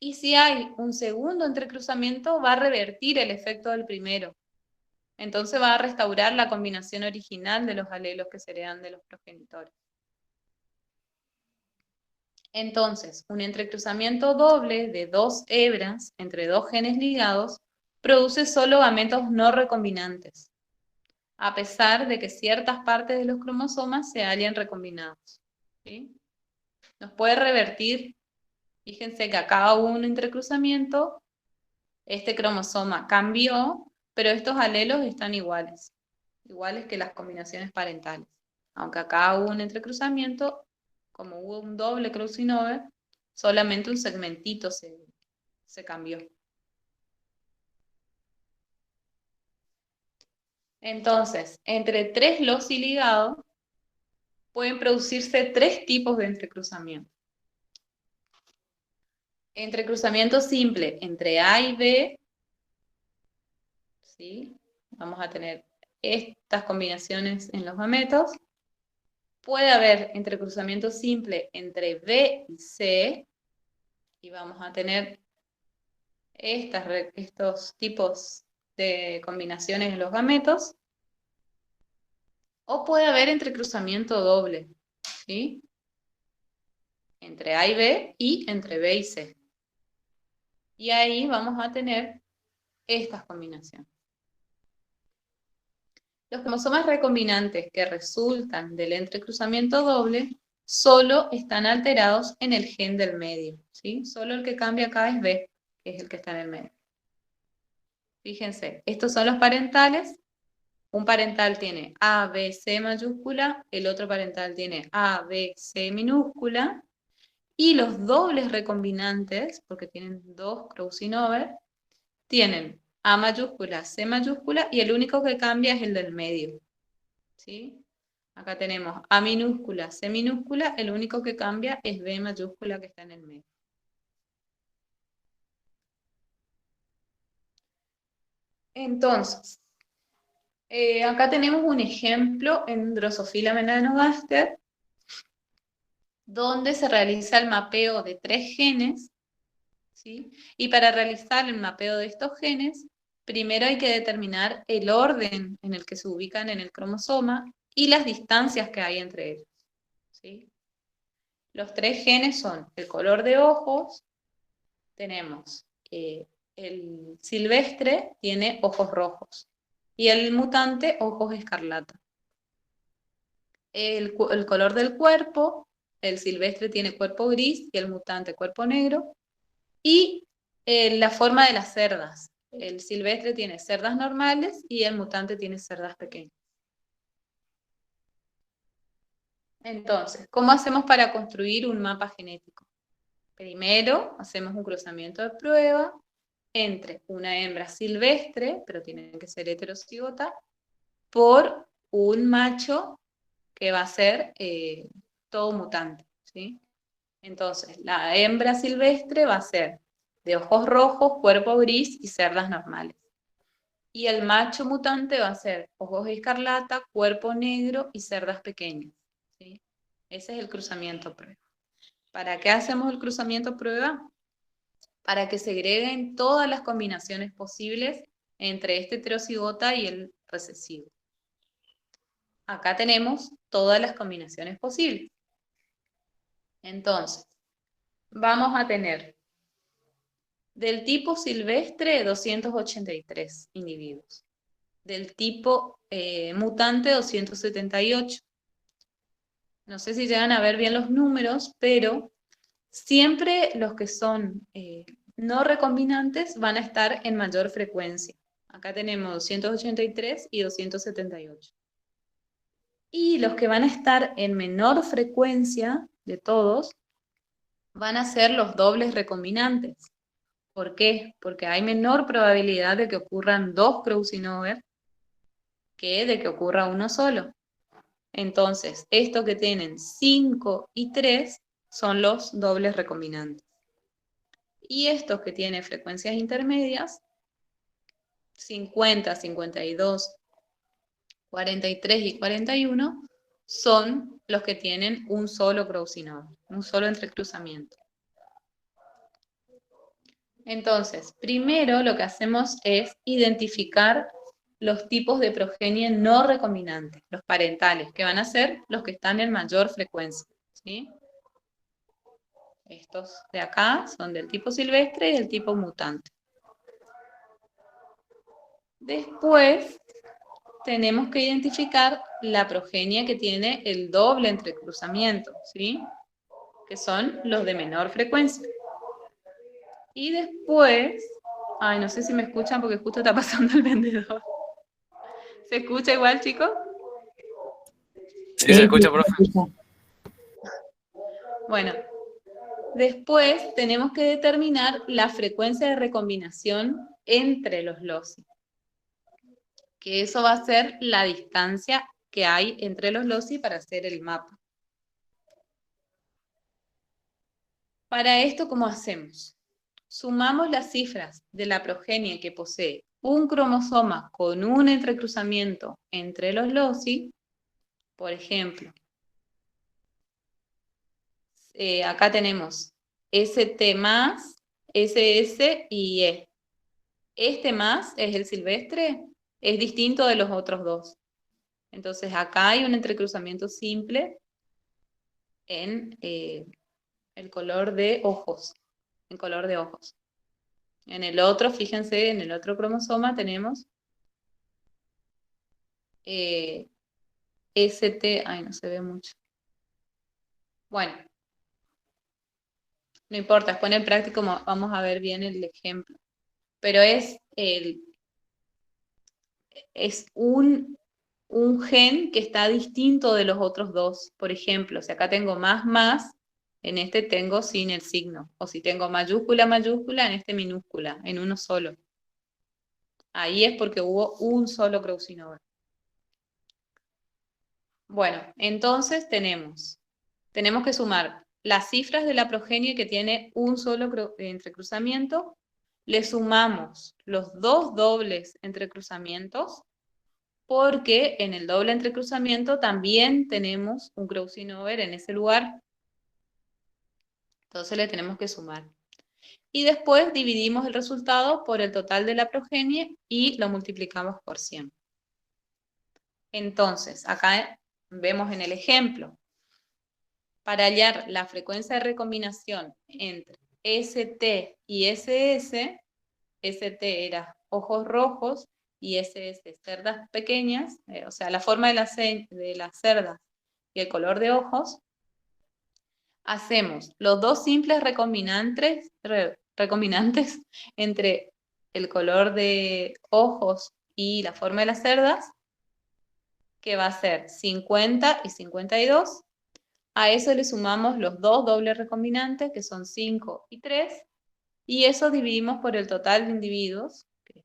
Y si hay un segundo entrecruzamiento, va a revertir el efecto del primero. Entonces va a restaurar la combinación original de los alelos que se heredan de los progenitores. Entonces, un entrecruzamiento doble de 2 hebras entre 2 genes ligados produce solo gametos no recombinantes, a pesar de que ciertas partes de los cromosomas se hayan recombinados. ¿Sí? Nos puede revertir. Fíjense que acá hubo un entrecruzamiento, este cromosoma cambió, pero estos alelos están iguales que las combinaciones parentales. Aunque acá hubo un entrecruzamiento, como hubo un doble crossing over, solamente un segmentito se cambió. Entonces, entre 3 loci ligados pueden producirse 3 tipos de entrecruzamiento. Entrecruzamiento simple entre A y B, ¿sí? Vamos a tener estas combinaciones en los gametos. Puede haber entrecruzamiento simple entre B y C, y vamos a tener estos tipos de combinaciones en los gametos. O puede haber entrecruzamiento doble, ¿sí? Entre A y B y entre B y C. Y ahí vamos a tener estas combinaciones. Los cromosomas recombinantes que resultan del entrecruzamiento doble solo están alterados en el gen del medio, ¿sí? Solo el que cambia acá es B, que es el que está en el medio. Fíjense, estos son los parentales. Un parental tiene A, B, C mayúscula, el otro parental tiene A, B, C minúscula, y los dobles recombinantes, porque tienen 2 crossing over, tienen A mayúscula, C mayúscula, y el único que cambia es el del medio, ¿sí? Acá tenemos A minúscula, C minúscula, el único que cambia es B mayúscula que está en el medio. Entonces, acá tenemos un ejemplo en Drosophila melanogaster, donde se realiza el mapeo de 3 genes, ¿sí? Y para realizar el mapeo de estos genes, primero hay que determinar el orden en el que se ubican en el cromosoma y las distancias que hay entre ellos, ¿sí? Los 3 genes son el color de ojos, tenemos el silvestre tiene ojos rojos y el mutante ojos escarlata. El color del cuerpo, el silvestre tiene cuerpo gris y el mutante cuerpo negro. Y la forma de las cerdas. El silvestre tiene cerdas normales y el mutante tiene cerdas pequeñas. Entonces, ¿cómo hacemos para construir un mapa genético? Primero, hacemos un cruzamiento de prueba entre una hembra silvestre, pero tiene que ser heterocigota, por un macho que va a ser todo mutante, ¿sí? Entonces, la hembra silvestre va a ser de ojos rojos, cuerpo gris y cerdas normales. Y el macho mutante va a ser ojos escarlata, cuerpo negro y cerdas pequeñas, ¿sí? Ese es el cruzamiento prueba. ¿Para qué hacemos el cruzamiento prueba? Para que segreguen todas las combinaciones posibles entre este heterocigota y el recesivo. Acá tenemos todas las combinaciones posibles. Entonces, vamos a tener del tipo silvestre 283 individuos, del tipo mutante 278. No sé si llegan a ver bien los números, pero siempre los que son no recombinantes van a estar en mayor frecuencia. Acá tenemos 283 y 278. Y los que van a estar en menor frecuencia de todos van a ser los dobles recombinantes. ¿Por qué? Porque hay menor probabilidad de que ocurran 2 crossing over que de que ocurra uno solo. Entonces, estos que tienen 5 y 3 son los dobles recombinantes. Y estos que tienen frecuencias intermedias, 50, 52, 43 y 41, son los que tienen un solo crossing over, un solo entrecruzamiento. Entonces, primero lo que hacemos es identificar los tipos de progenie no recombinantes, los parentales, que van a ser los que están en mayor frecuencia, ¿sí? Estos de acá son del tipo silvestre y del tipo mutante. Después tenemos que identificar la progenie que tiene el doble entrecruzamiento, ¿sí? Que son los de menor frecuencia. Y después, ay, no sé si me escuchan porque justo está pasando el vendedor. ¿Se escucha igual, chicos? Sí, se escucha, profe. Bueno, después tenemos que determinar la frecuencia de recombinación entre los loci, que eso va a ser la distancia que hay entre los loci para hacer el mapa. Para esto, ¿cómo hacemos? Sumamos las cifras de la progenie que posee un cromosoma con un entrecruzamiento entre los loci. Por ejemplo, acá tenemos ST más, SS y E. Este más es el silvestre, es distinto de los otros dos. Entonces acá hay un entrecruzamiento simple en el color de ojos. En color de ojos. En el otro, fíjense, en el otro cromosoma tenemos ST, ay, no se ve mucho. Bueno, no importa, después en el práctico vamos a ver bien el ejemplo. Pero es un gen que está distinto de los otros dos. Por ejemplo, si acá tengo más, en este tengo sin el signo. O si tengo mayúscula, en este minúscula, en uno solo. Ahí es porque hubo un solo crossing over. Bueno, entonces tenemos que sumar las cifras de la progenie que tiene un solo entrecruzamiento, le sumamos los dos dobles entrecruzamientos, porque en el doble entrecruzamiento también tenemos un crossing over en ese lugar. Entonces le tenemos que sumar. Y después dividimos el resultado por el total de la progenie y lo multiplicamos por 100. Entonces, acá vemos en el ejemplo, para hallar la frecuencia de recombinación entre ST y SS, ST era ojos rojos y SS cerdas pequeñas, o sea, la forma de las cerdas y el color de ojos, hacemos los dos simples recombinantes entre el color de ojos y la forma de las cerdas, que va a ser 50 y 52. A eso le sumamos los dos dobles recombinantes, que son 5 y 3, y eso dividimos por el total de individuos, que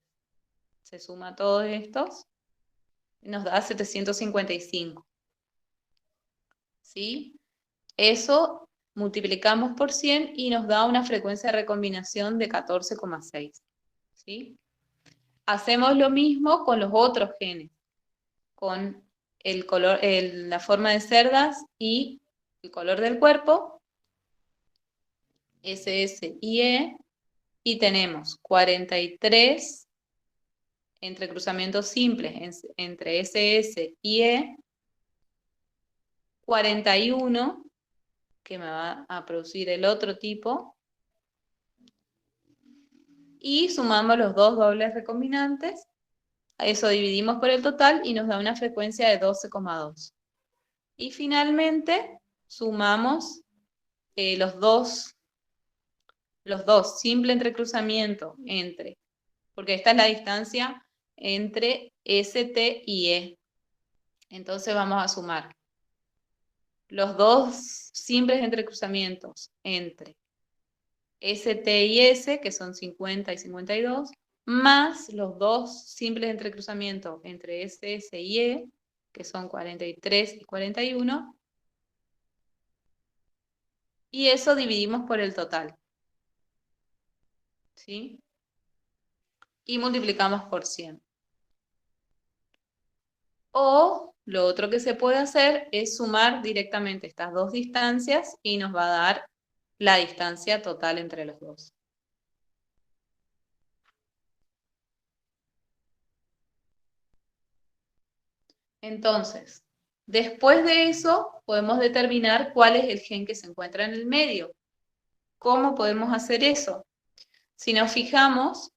se suma a todos estos, y nos da 755. ¿Sí? Eso multiplicamos por 100 y nos da una frecuencia de recombinación de 14,6. ¿Sí? Hacemos lo mismo con los otros genes, con el color, la forma de cerdas y el color del cuerpo, SS y E, y tenemos 43 entrecruzamientos simples entre SS y E, 41 que me va a producir el otro tipo, y sumamos los dos dobles recombinantes, eso dividimos por el total y nos da una frecuencia de 12,2. Y finalmente sumamos los dos simple entrecruzamiento entre, porque esta es la distancia entre ST y E. Entonces vamos a sumar los dos simples entrecruzamientos entre ST y S, que son 50 y 52, más los dos simples entrecruzamientos entre SS y E, que son 43 y 41, y eso dividimos por el total. ¿Sí? Y multiplicamos por 100. O lo otro que se puede hacer es sumar directamente estas dos distancias y nos va a dar la distancia total entre los dos. Entonces, después de eso, podemos determinar cuál es el gen que se encuentra en el medio. ¿Cómo podemos hacer eso? Si nos fijamos,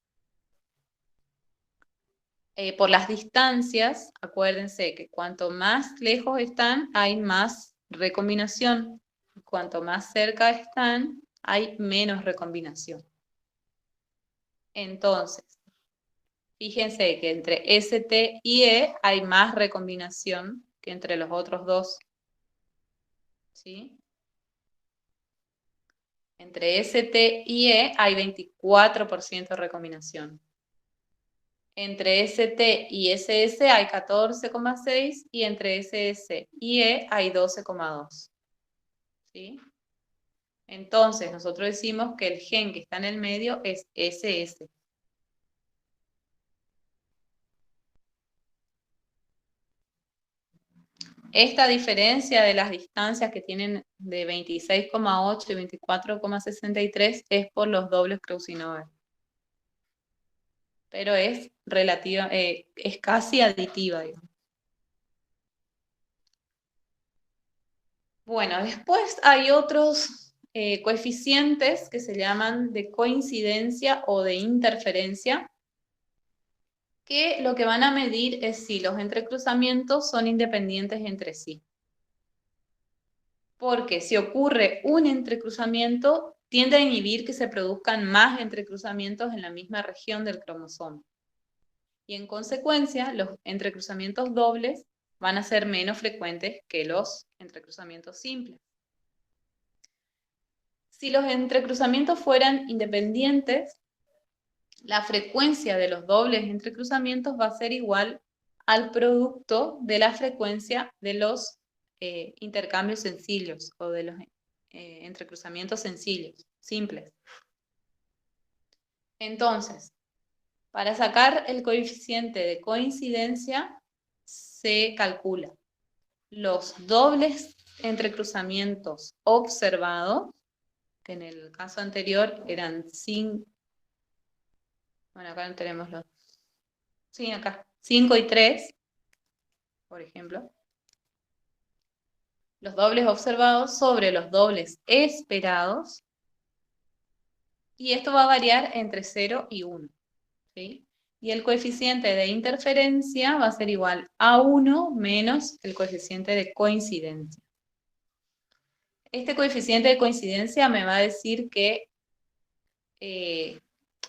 por las distancias, acuérdense que cuanto más lejos están, hay más recombinación. Cuanto más cerca están, hay menos recombinación. Entonces, fíjense que entre ST y E hay más recombinación que entre los otros dos. ¿Sí? Entre ST y E hay 24% de recombinación. Entre ST y SS hay 14,6 y entre SS y E hay 12,2. ¿Sí? Entonces, nosotros decimos que el gen que está en el medio es SS. Esta diferencia de las distancias que tienen de 26,8 y 24,63 es por los dobles crossing over. Pero es relativa, es casi aditiva, digamos. Bueno, después hay otros coeficientes que se llaman de coincidencia o de interferencia, que lo que van a medir es si los entrecruzamientos son independientes entre sí. Porque si ocurre un entrecruzamiento, tiende a inhibir que se produzcan más entrecruzamientos en la misma región del cromosoma. Y en consecuencia, los entrecruzamientos dobles van a ser menos frecuentes que los entrecruzamientos simples. Si los entrecruzamientos fueran independientes, la frecuencia de los dobles entrecruzamientos va a ser igual al producto de la frecuencia de los intercambios sencillos o de los entrecruzamientos sencillos, simples. Entonces, para sacar el coeficiente de coincidencia, se calcula los dobles entrecruzamientos observados, que en el caso anterior eran 5, bueno, acá no tenemos los, sí, acá, 5 y 3, por ejemplo, los dobles observados sobre los dobles esperados, y esto va a variar entre 0 y 1, ¿sí? Y el coeficiente de interferencia va a ser igual a 1 menos el coeficiente de coincidencia. Este coeficiente de coincidencia me va a decir que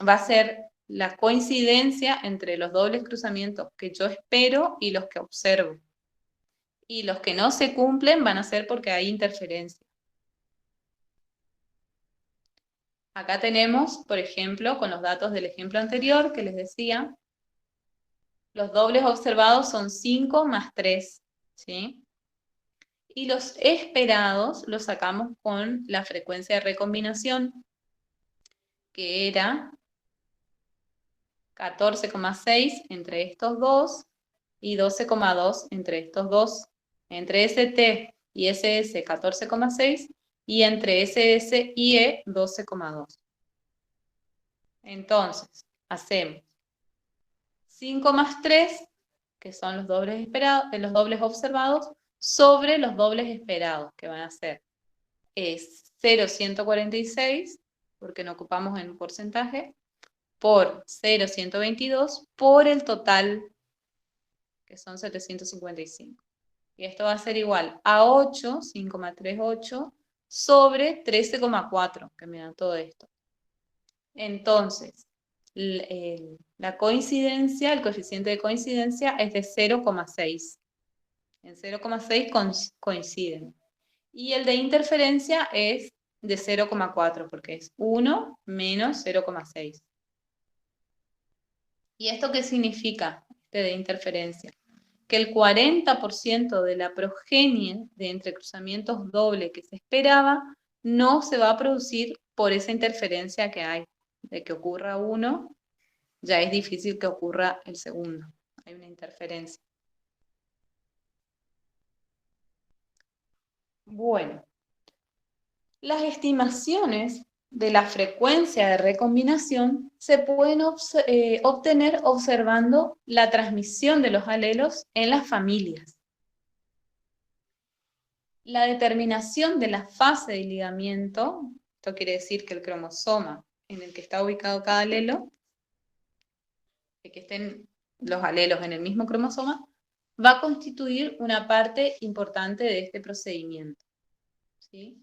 va a ser la coincidencia entre los dobles cruzamientos que yo espero y los que observo. Y los que no se cumplen van a ser porque hay interferencia. Acá tenemos, por ejemplo, con los datos del ejemplo anterior que les decía, los dobles observados son 5 más 3, ¿sí? Y los esperados los sacamos con la frecuencia de recombinación, que era 14,6 entre estos dos y 12,2 entre estos dos. Entre ST y SS 14,6 y entre SS y E 12,2. Entonces, hacemos 5 más 3, que son los dobles esperados, los dobles observados, sobre los dobles esperados, que van a ser 0,146, porque no ocupamos en porcentaje, por 0,122 por el total, que son 755. Y esto va a ser igual a 8, 5,38, sobre 13,4, que me da todo esto. Entonces, la coincidencia, el coeficiente de coincidencia es de 0,6. En 0,6 coinciden. Y el de interferencia es de 0,4, porque es 1 menos 0,6. ¿Y esto qué significa, este de interferencia? Que el 40% de la progenie de entrecruzamientos doble que se esperaba no se va a producir por esa interferencia que hay. De que ocurra uno, ya es difícil que ocurra el segundo. Hay una interferencia. Bueno, las estimaciones de la frecuencia de recombinación se pueden obtener observando la transmisión de los alelos en las familias. La determinación de la fase de ligamiento, esto quiere decir que el cromosoma en el que está ubicado cada alelo, de que estén los alelos en el mismo cromosoma, va a constituir una parte importante de este procedimiento, ¿sí?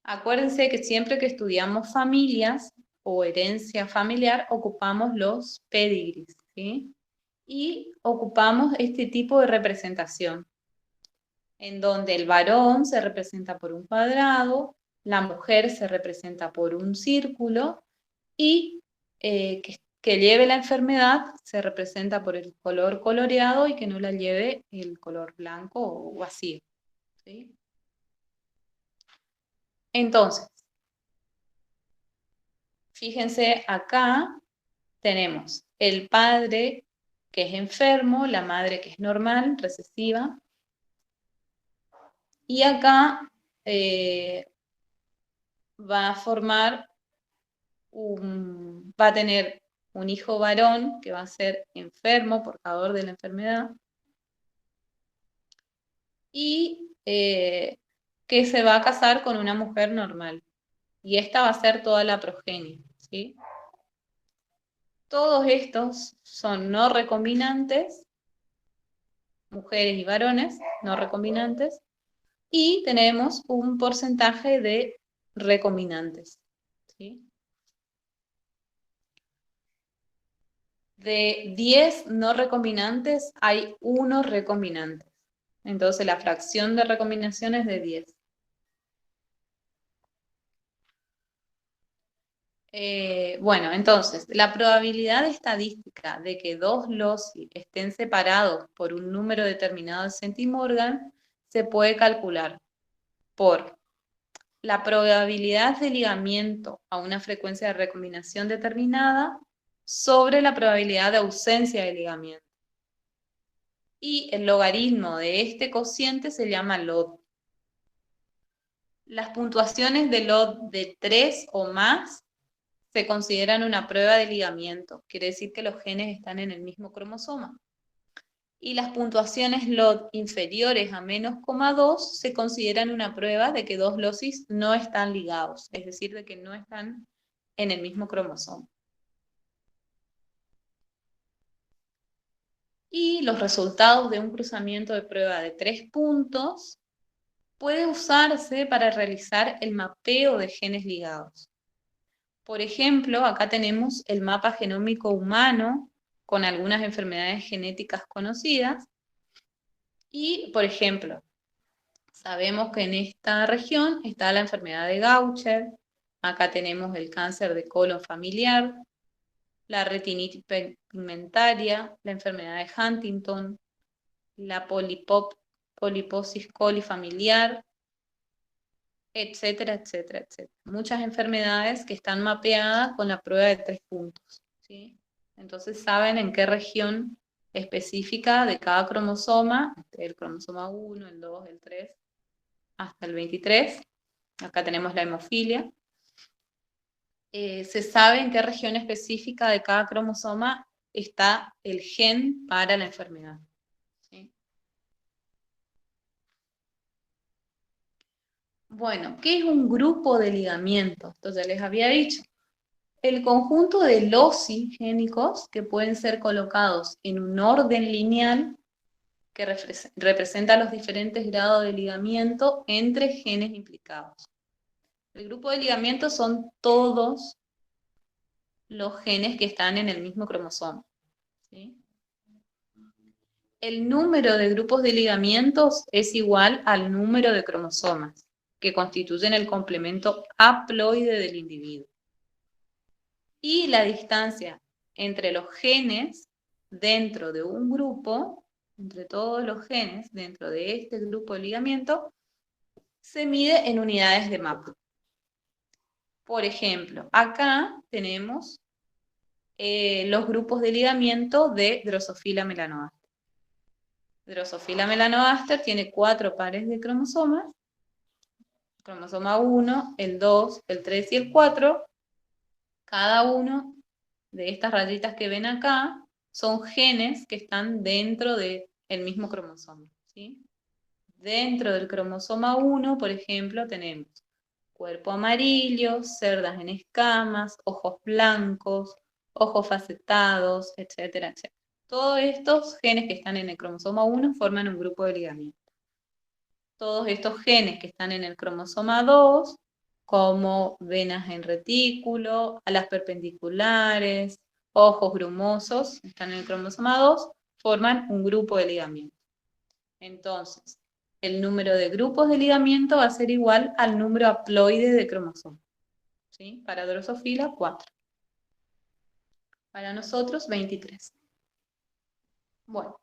Acuérdense que siempre que estudiamos familias o herencia familiar, ocupamos los pedigrees, ¿sí? Y ocupamos este tipo de representación, en donde el varón se representa por un cuadrado, la mujer se representa por un círculo, y que que lleve la enfermedad se representa por el color coloreado y que no la lleve el color blanco o vacío. ¿Sí? Entonces, fíjense acá tenemos el padre que es enfermo, la madre que es normal, recesiva, y acá va a formar va a tener un hijo varón que va a ser enfermo, portador de la enfermedad, y que se va a casar con una mujer normal. Y esta va a ser toda la progenie, ¿sí? Todos estos son no recombinantes, mujeres y varones no recombinantes, y tenemos un porcentaje de recombinantes, ¿sí? De 10 no recombinantes hay 1 recombinante. Entonces la fracción de recombinación es de 10. Bueno, entonces, la probabilidad estadística de que 2 loci estén separados por un número determinado de centimorgan se puede calcular por la probabilidad de ligamiento a una frecuencia de recombinación determinada sobre la probabilidad de ausencia de ligamiento. Y el logaritmo de este cociente se llama log. Las puntuaciones de log de 3 o más se consideran una prueba de ligamiento, quiere decir que los genes están en el mismo cromosoma. Y las puntuaciones log inferiores a -,2 se consideran una prueba de que 2 locis no están ligados, es decir, de que no están en el mismo cromosoma. Y los resultados de un cruzamiento de prueba de 3 puntos puede usarse para realizar el mapeo de genes ligados. Por ejemplo, acá tenemos el mapa genómico humano con algunas enfermedades genéticas conocidas. Y, por ejemplo, sabemos que en esta región está la enfermedad de Gaucher, acá tenemos el cáncer de colon familiar, la retinitis pigmentaria, la enfermedad de Huntington, la poliposis colifamiliar, etcétera, etcétera, etcétera. Muchas enfermedades que están mapeadas con la prueba de 3 puntos, ¿sí? Entonces saben en qué región específica de cada cromosoma, el cromosoma 1, el 2, el 3, hasta el 23, acá tenemos la hemofilia, se sabe en qué región específica de cada cromosoma está el gen para la enfermedad. ¿Sí? Bueno, ¿qué es un grupo de ligamentos? Entonces les había dicho, el conjunto de loci génicos que pueden ser colocados en un orden lineal que representa los diferentes grados de ligamiento entre genes implicados. El grupo de ligamentos son todos los genes que están en el mismo cromosoma, ¿sí? El número de grupos de ligamentos es igual al número de cromosomas, que constituyen el complemento haploide del individuo. Y la distancia entre los genes dentro de un grupo, entre todos los genes dentro de este grupo de ligamiento, se mide en unidades de mapa. Por ejemplo, acá tenemos los grupos de ligamiento de Drosophila melanogaster. Drosophila melanogaster tiene 4 pares de cromosomas, el cromosoma 1, el 2, el 3 y el 4. Cada uno de estas rayitas que ven acá son genes que están dentro del mismo cromosoma, ¿sí? Dentro del cromosoma 1, por ejemplo, tenemos cuerpo amarillo, cerdas en escamas, ojos blancos, ojos facetados, etcétera, etcétera. Todos estos genes que están en el cromosoma 1 forman un grupo de ligamiento. Todos estos genes que están en el cromosoma 2, como venas en retículo, alas perpendiculares, ojos grumosos, están en el cromosoma 2, forman un grupo de ligamiento. Entonces, el número de grupos de ligamiento va a ser igual al número haploide de cromosomas. ¿Sí? Para Drosophila, 4. Para nosotros, 23. Bueno,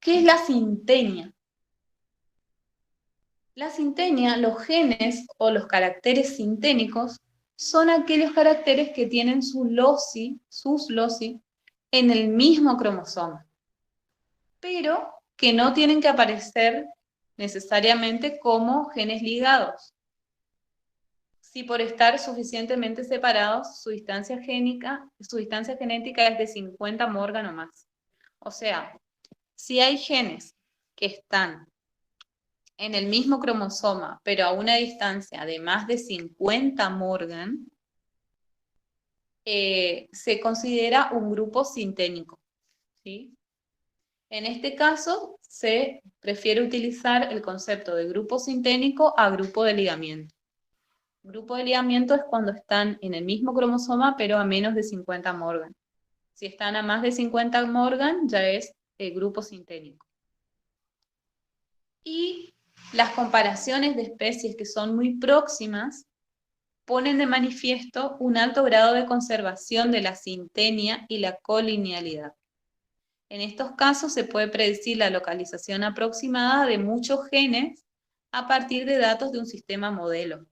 ¿qué es la sintenia? La sintenia, los genes o los caracteres sinténicos, son aquellos caracteres que tienen sus loci, en el mismo cromosoma, pero que no tienen que aparecer necesariamente como genes ligados. Si por estar suficientemente separados, su distancia genética es de 50 Morgan o más. O sea, si hay genes que están en el mismo cromosoma, pero a una distancia de más de 50 Morgan, se considera un grupo sinténico, ¿sí? En este caso, se prefiere utilizar el concepto de grupo sinténico a grupo de ligamiento. Grupo de ligamiento es cuando están en el mismo cromosoma, pero a menos de 50 Morgan. Si están a más de 50 Morgan, ya es grupo sinténico. Y las comparaciones de especies que son muy próximas ponen de manifiesto un alto grado de conservación de la sintenia y la colinealidad. En estos casos se puede predecir la localización aproximada de muchos genes a partir de datos de un sistema modelo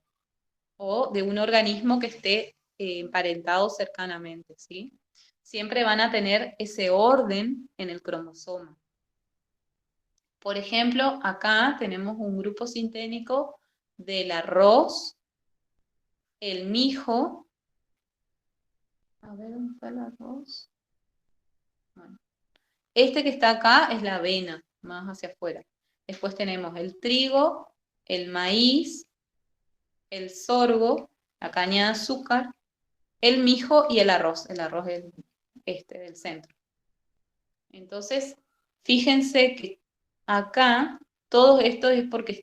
o de un organismo que esté emparentado cercanamente, ¿sí? Siempre van a tener ese orden en el cromosoma. Por ejemplo, acá tenemos un grupo sinténico del arroz, el mijo. A ver, ¿dónde está el arroz? Bueno, este que está acá es la avena, más hacia afuera. Después tenemos el trigo, el maíz, el sorgo, la caña de azúcar, el mijo y el arroz. El arroz es del centro. Entonces, fíjense que acá todo esto es porque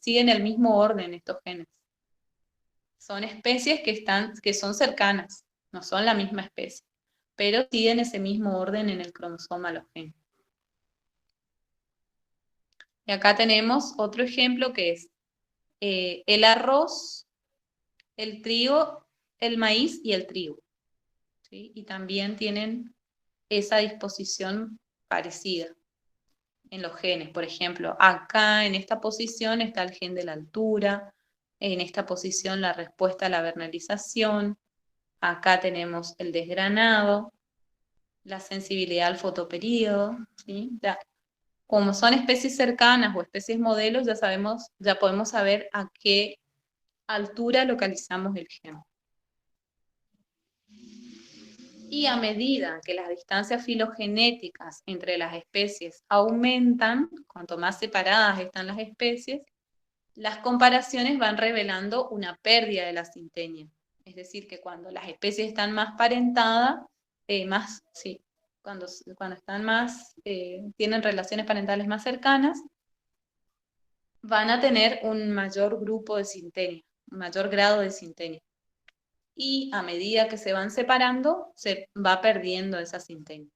siguen el mismo orden estos genes. Son especies que son cercanas, no son la misma especie, pero siguen ese mismo orden en el cromosoma los genes. Y acá tenemos otro ejemplo que es el arroz, el trigo, el maíz y el trigo, ¿sí? Y también tienen esa disposición parecida en los genes. Por ejemplo, acá en esta posición está el gen de la altura, en esta posición la respuesta a la vernalización, acá tenemos el desgranado, la sensibilidad al fotoperíodo, ¿sí? Como son especies cercanas o especies modelos, ya podemos saber a qué altura localizamos el gen. Y a medida que las distancias filogenéticas entre las especies aumentan, cuanto más separadas están las especies, las comparaciones van revelando una pérdida de la sintenia. Es decir, que cuando las especies están más parentadas, cuando están tienen relaciones parentales más cercanas, van a tener un mayor grupo de sintenia, un mayor grado de sintenia. Y a medida que se van separando, se va perdiendo esa sintenia.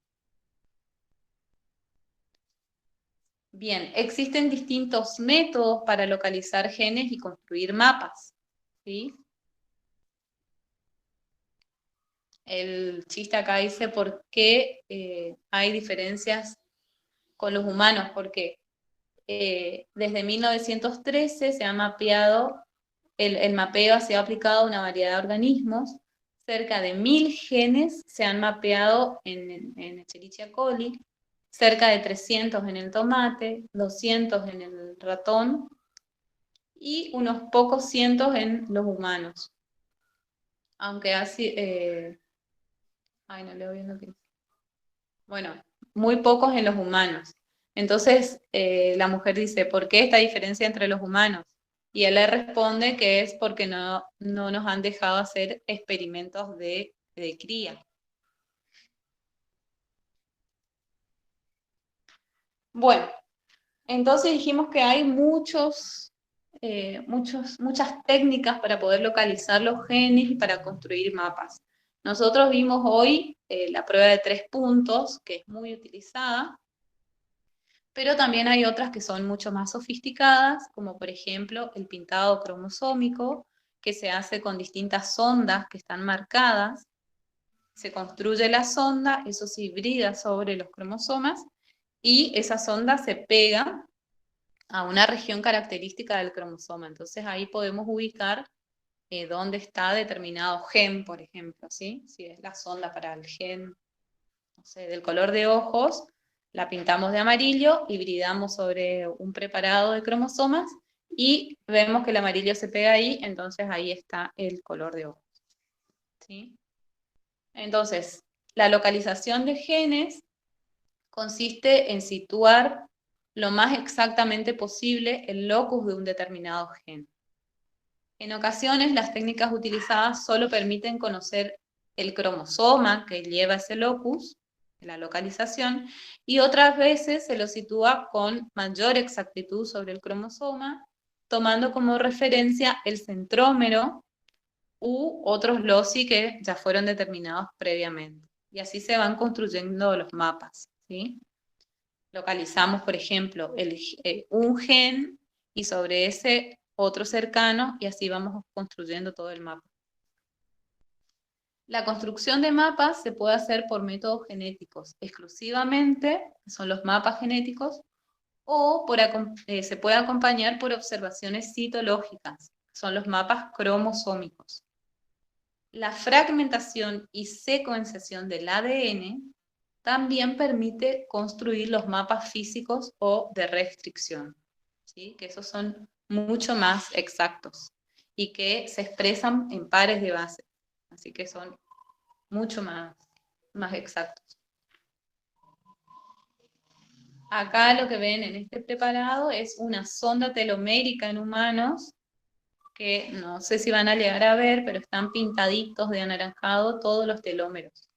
Bien, existen distintos métodos para localizar genes y construir mapas, ¿sí? El chiste acá dice por qué hay diferencias con los humanos, porque desde 1913 se ha mapeado, el mapeo ha sido aplicado a una variedad de organismos. Cerca de 1000 genes se han mapeado en Escherichia coli, cerca de 300 en el tomate, 200 en el ratón y unos pocos cientos en los humanos. Aunque así... no leo bien lo que dice. Bueno, muy pocos en los humanos. Entonces, la mujer dice, ¿por qué esta diferencia entre los humanos? Y él le responde que es porque no nos han dejado hacer experimentos de cría. Bueno, entonces dijimos que hay muchas técnicas para poder localizar los genes y para construir mapas. Nosotros vimos hoy la prueba de 3 puntos, que es muy utilizada, pero también hay otras que son mucho más sofisticadas, como por ejemplo el pintado cromosómico, que se hace con distintas ondas que están marcadas. se construye la sonda, eso se hibrida sobre los cromosomas, y esa sonda se pega a una región característica del cromosoma. Entonces ahí podemos ubicar dónde está determinado gen, por ejemplo, ¿sí? Si es la sonda para el gen, no sé, del color de ojos, la pintamos de amarillo, hibridamos sobre un preparado de cromosomas y vemos que el amarillo se pega ahí, entonces ahí está el color de ojos, ¿sí? Entonces, la localización de genes consiste en situar lo más exactamente posible el locus de un determinado gen. En ocasiones, las técnicas utilizadas solo permiten conocer el cromosoma que lleva ese locus, la localización, y otras veces se lo sitúa con mayor exactitud sobre el cromosoma, tomando como referencia el centrómero u otros loci que ya fueron determinados previamente. Y así se van construyendo los mapas, ¿sí? Localizamos, por ejemplo, un gen y sobre ese otro cercano, y así vamos construyendo todo el mapa. La construcción de mapas se puede hacer por métodos genéticos exclusivamente, que son los mapas genéticos, o se puede acompañar por observaciones citológicas, que son los mapas cromosómicos. La fragmentación y secuenciación del ADN también permite construir los mapas físicos o de restricción, ¿sí? Que esos son mucho más exactos y que se expresan en pares de base, así que son mucho más exactos. Acá lo que ven en este preparado es una sonda telomérica en humanos, que no sé si van a llegar a ver, pero están pintaditos de anaranjado todos los telómeros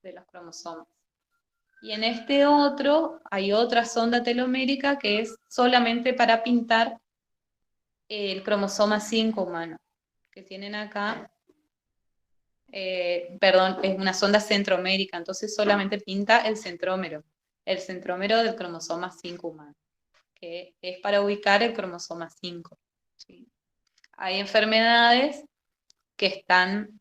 de los cromosomas. Y en este otro hay otra sonda telomérica que es solamente para pintar el cromosoma 5 humano, que tienen acá, perdón, es una sonda centromérica, entonces solamente pinta el centrómero del cromosoma 5 humano, que es para ubicar el cromosoma 5. ¿Sí? Hay enfermedades que están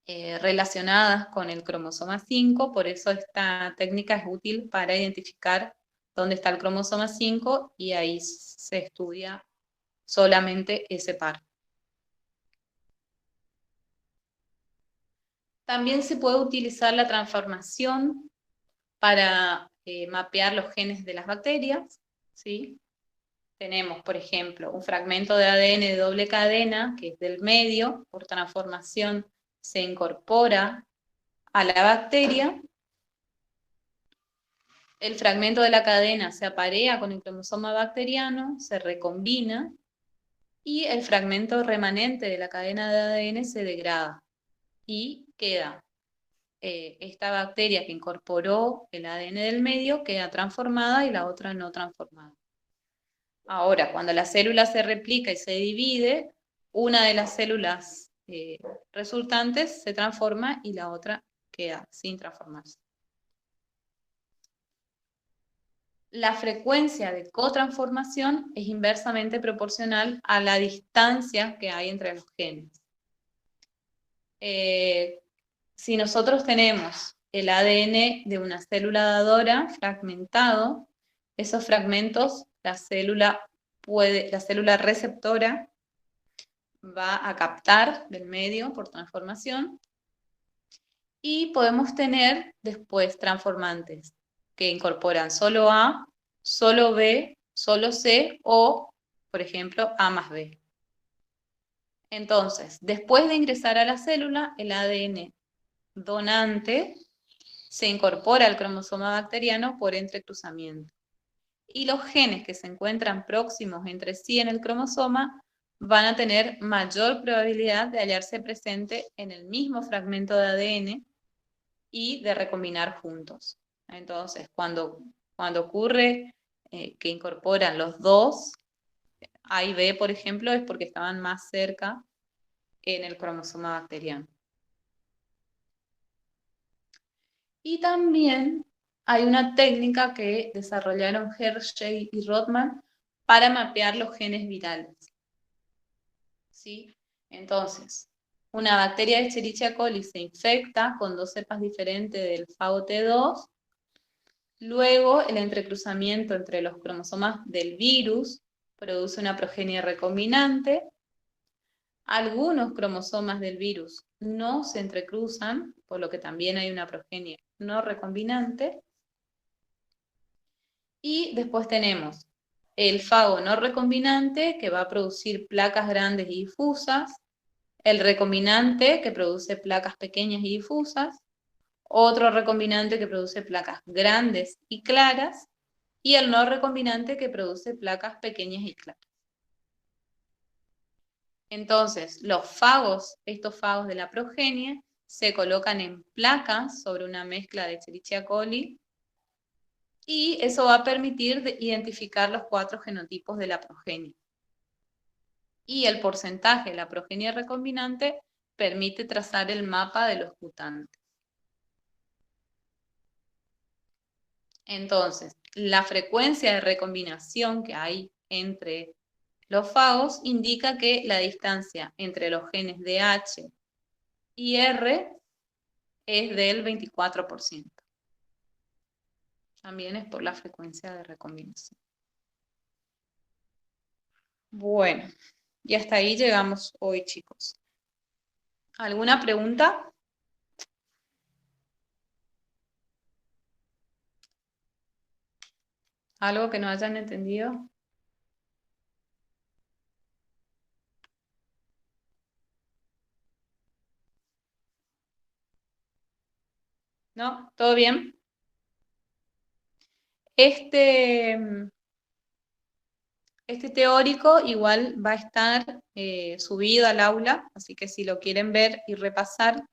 relacionadas con el cromosoma 5, por eso esta técnica es útil para identificar dónde está el cromosoma 5 y ahí se estudia solamente ese par. También se puede utilizar la transformación para mapear los genes de las bacterias, ¿sí? Tenemos, por ejemplo, un fragmento de ADN de doble cadena, que es del medio, por transformación se incorpora a la bacteria, el fragmento de la cadena se aparea con el cromosoma bacteriano, se recombina, y el fragmento remanente de la cadena de ADN se degrada, y queda esta bacteria que incorporó el ADN del medio, queda transformada y la otra no transformada. Ahora, cuando la célula se replica y se divide, una de las células resultantes se transforma y la otra queda sin transformarse. La frecuencia de cotransformación es inversamente proporcional a la distancia que hay entre los genes. Si nosotros tenemos el ADN de una célula dadora fragmentado, esos fragmentos la célula receptora va a captar del medio por transformación, y podemos tener después transformantes que incorporan solo A, solo B, solo C o, por ejemplo, A más B. Entonces, después de ingresar a la célula, el ADN donante se incorpora al cromosoma bacteriano por entrecruzamiento. Y los genes que se encuentran próximos entre sí en el cromosoma van a tener mayor probabilidad de hallarse presente en el mismo fragmento de ADN y de recombinar juntos. Entonces, cuando ocurre que incorporan los dos, A y B, por ejemplo, es porque estaban más cerca en el cromosoma bacteriano. Y también hay una técnica que desarrollaron Hershey y Rothman para mapear los genes virales. ¿Sí? Entonces, una bacteria de Escherichia coli se infecta con 2 cepas diferentes del fago T2, luego el entrecruzamiento entre los cromosomas del virus produce una progenie recombinante. Algunos cromosomas del virus no se entrecruzan, por lo que también hay una progenie no recombinante. Y después tenemos el fago no recombinante, que va a producir placas grandes y difusas, el recombinante, que produce placas pequeñas y difusas, otro recombinante que produce placas grandes y claras, y el no recombinante que produce placas pequeñas y claras. Entonces, los fagos, estos fagos de la progenie, se colocan en placas sobre una mezcla de Escherichia coli, y eso va a permitir identificar los 4 genotipos de la progenie. Y el porcentaje de la progenie recombinante permite trazar el mapa de los mutantes. Entonces, la frecuencia de recombinación que hay entre los fagos indica que la distancia entre los genes de H y R es del 24%. También es por la frecuencia de recombinación. Bueno, y hasta ahí llegamos hoy, chicos. ¿Alguna pregunta? ¿Algo que no hayan entendido? ¿No? ¿Todo bien? Este teórico igual va a estar subido al aula, así que si lo quieren ver y repasar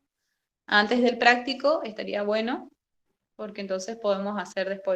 antes del práctico, estaría bueno, porque entonces podemos hacer después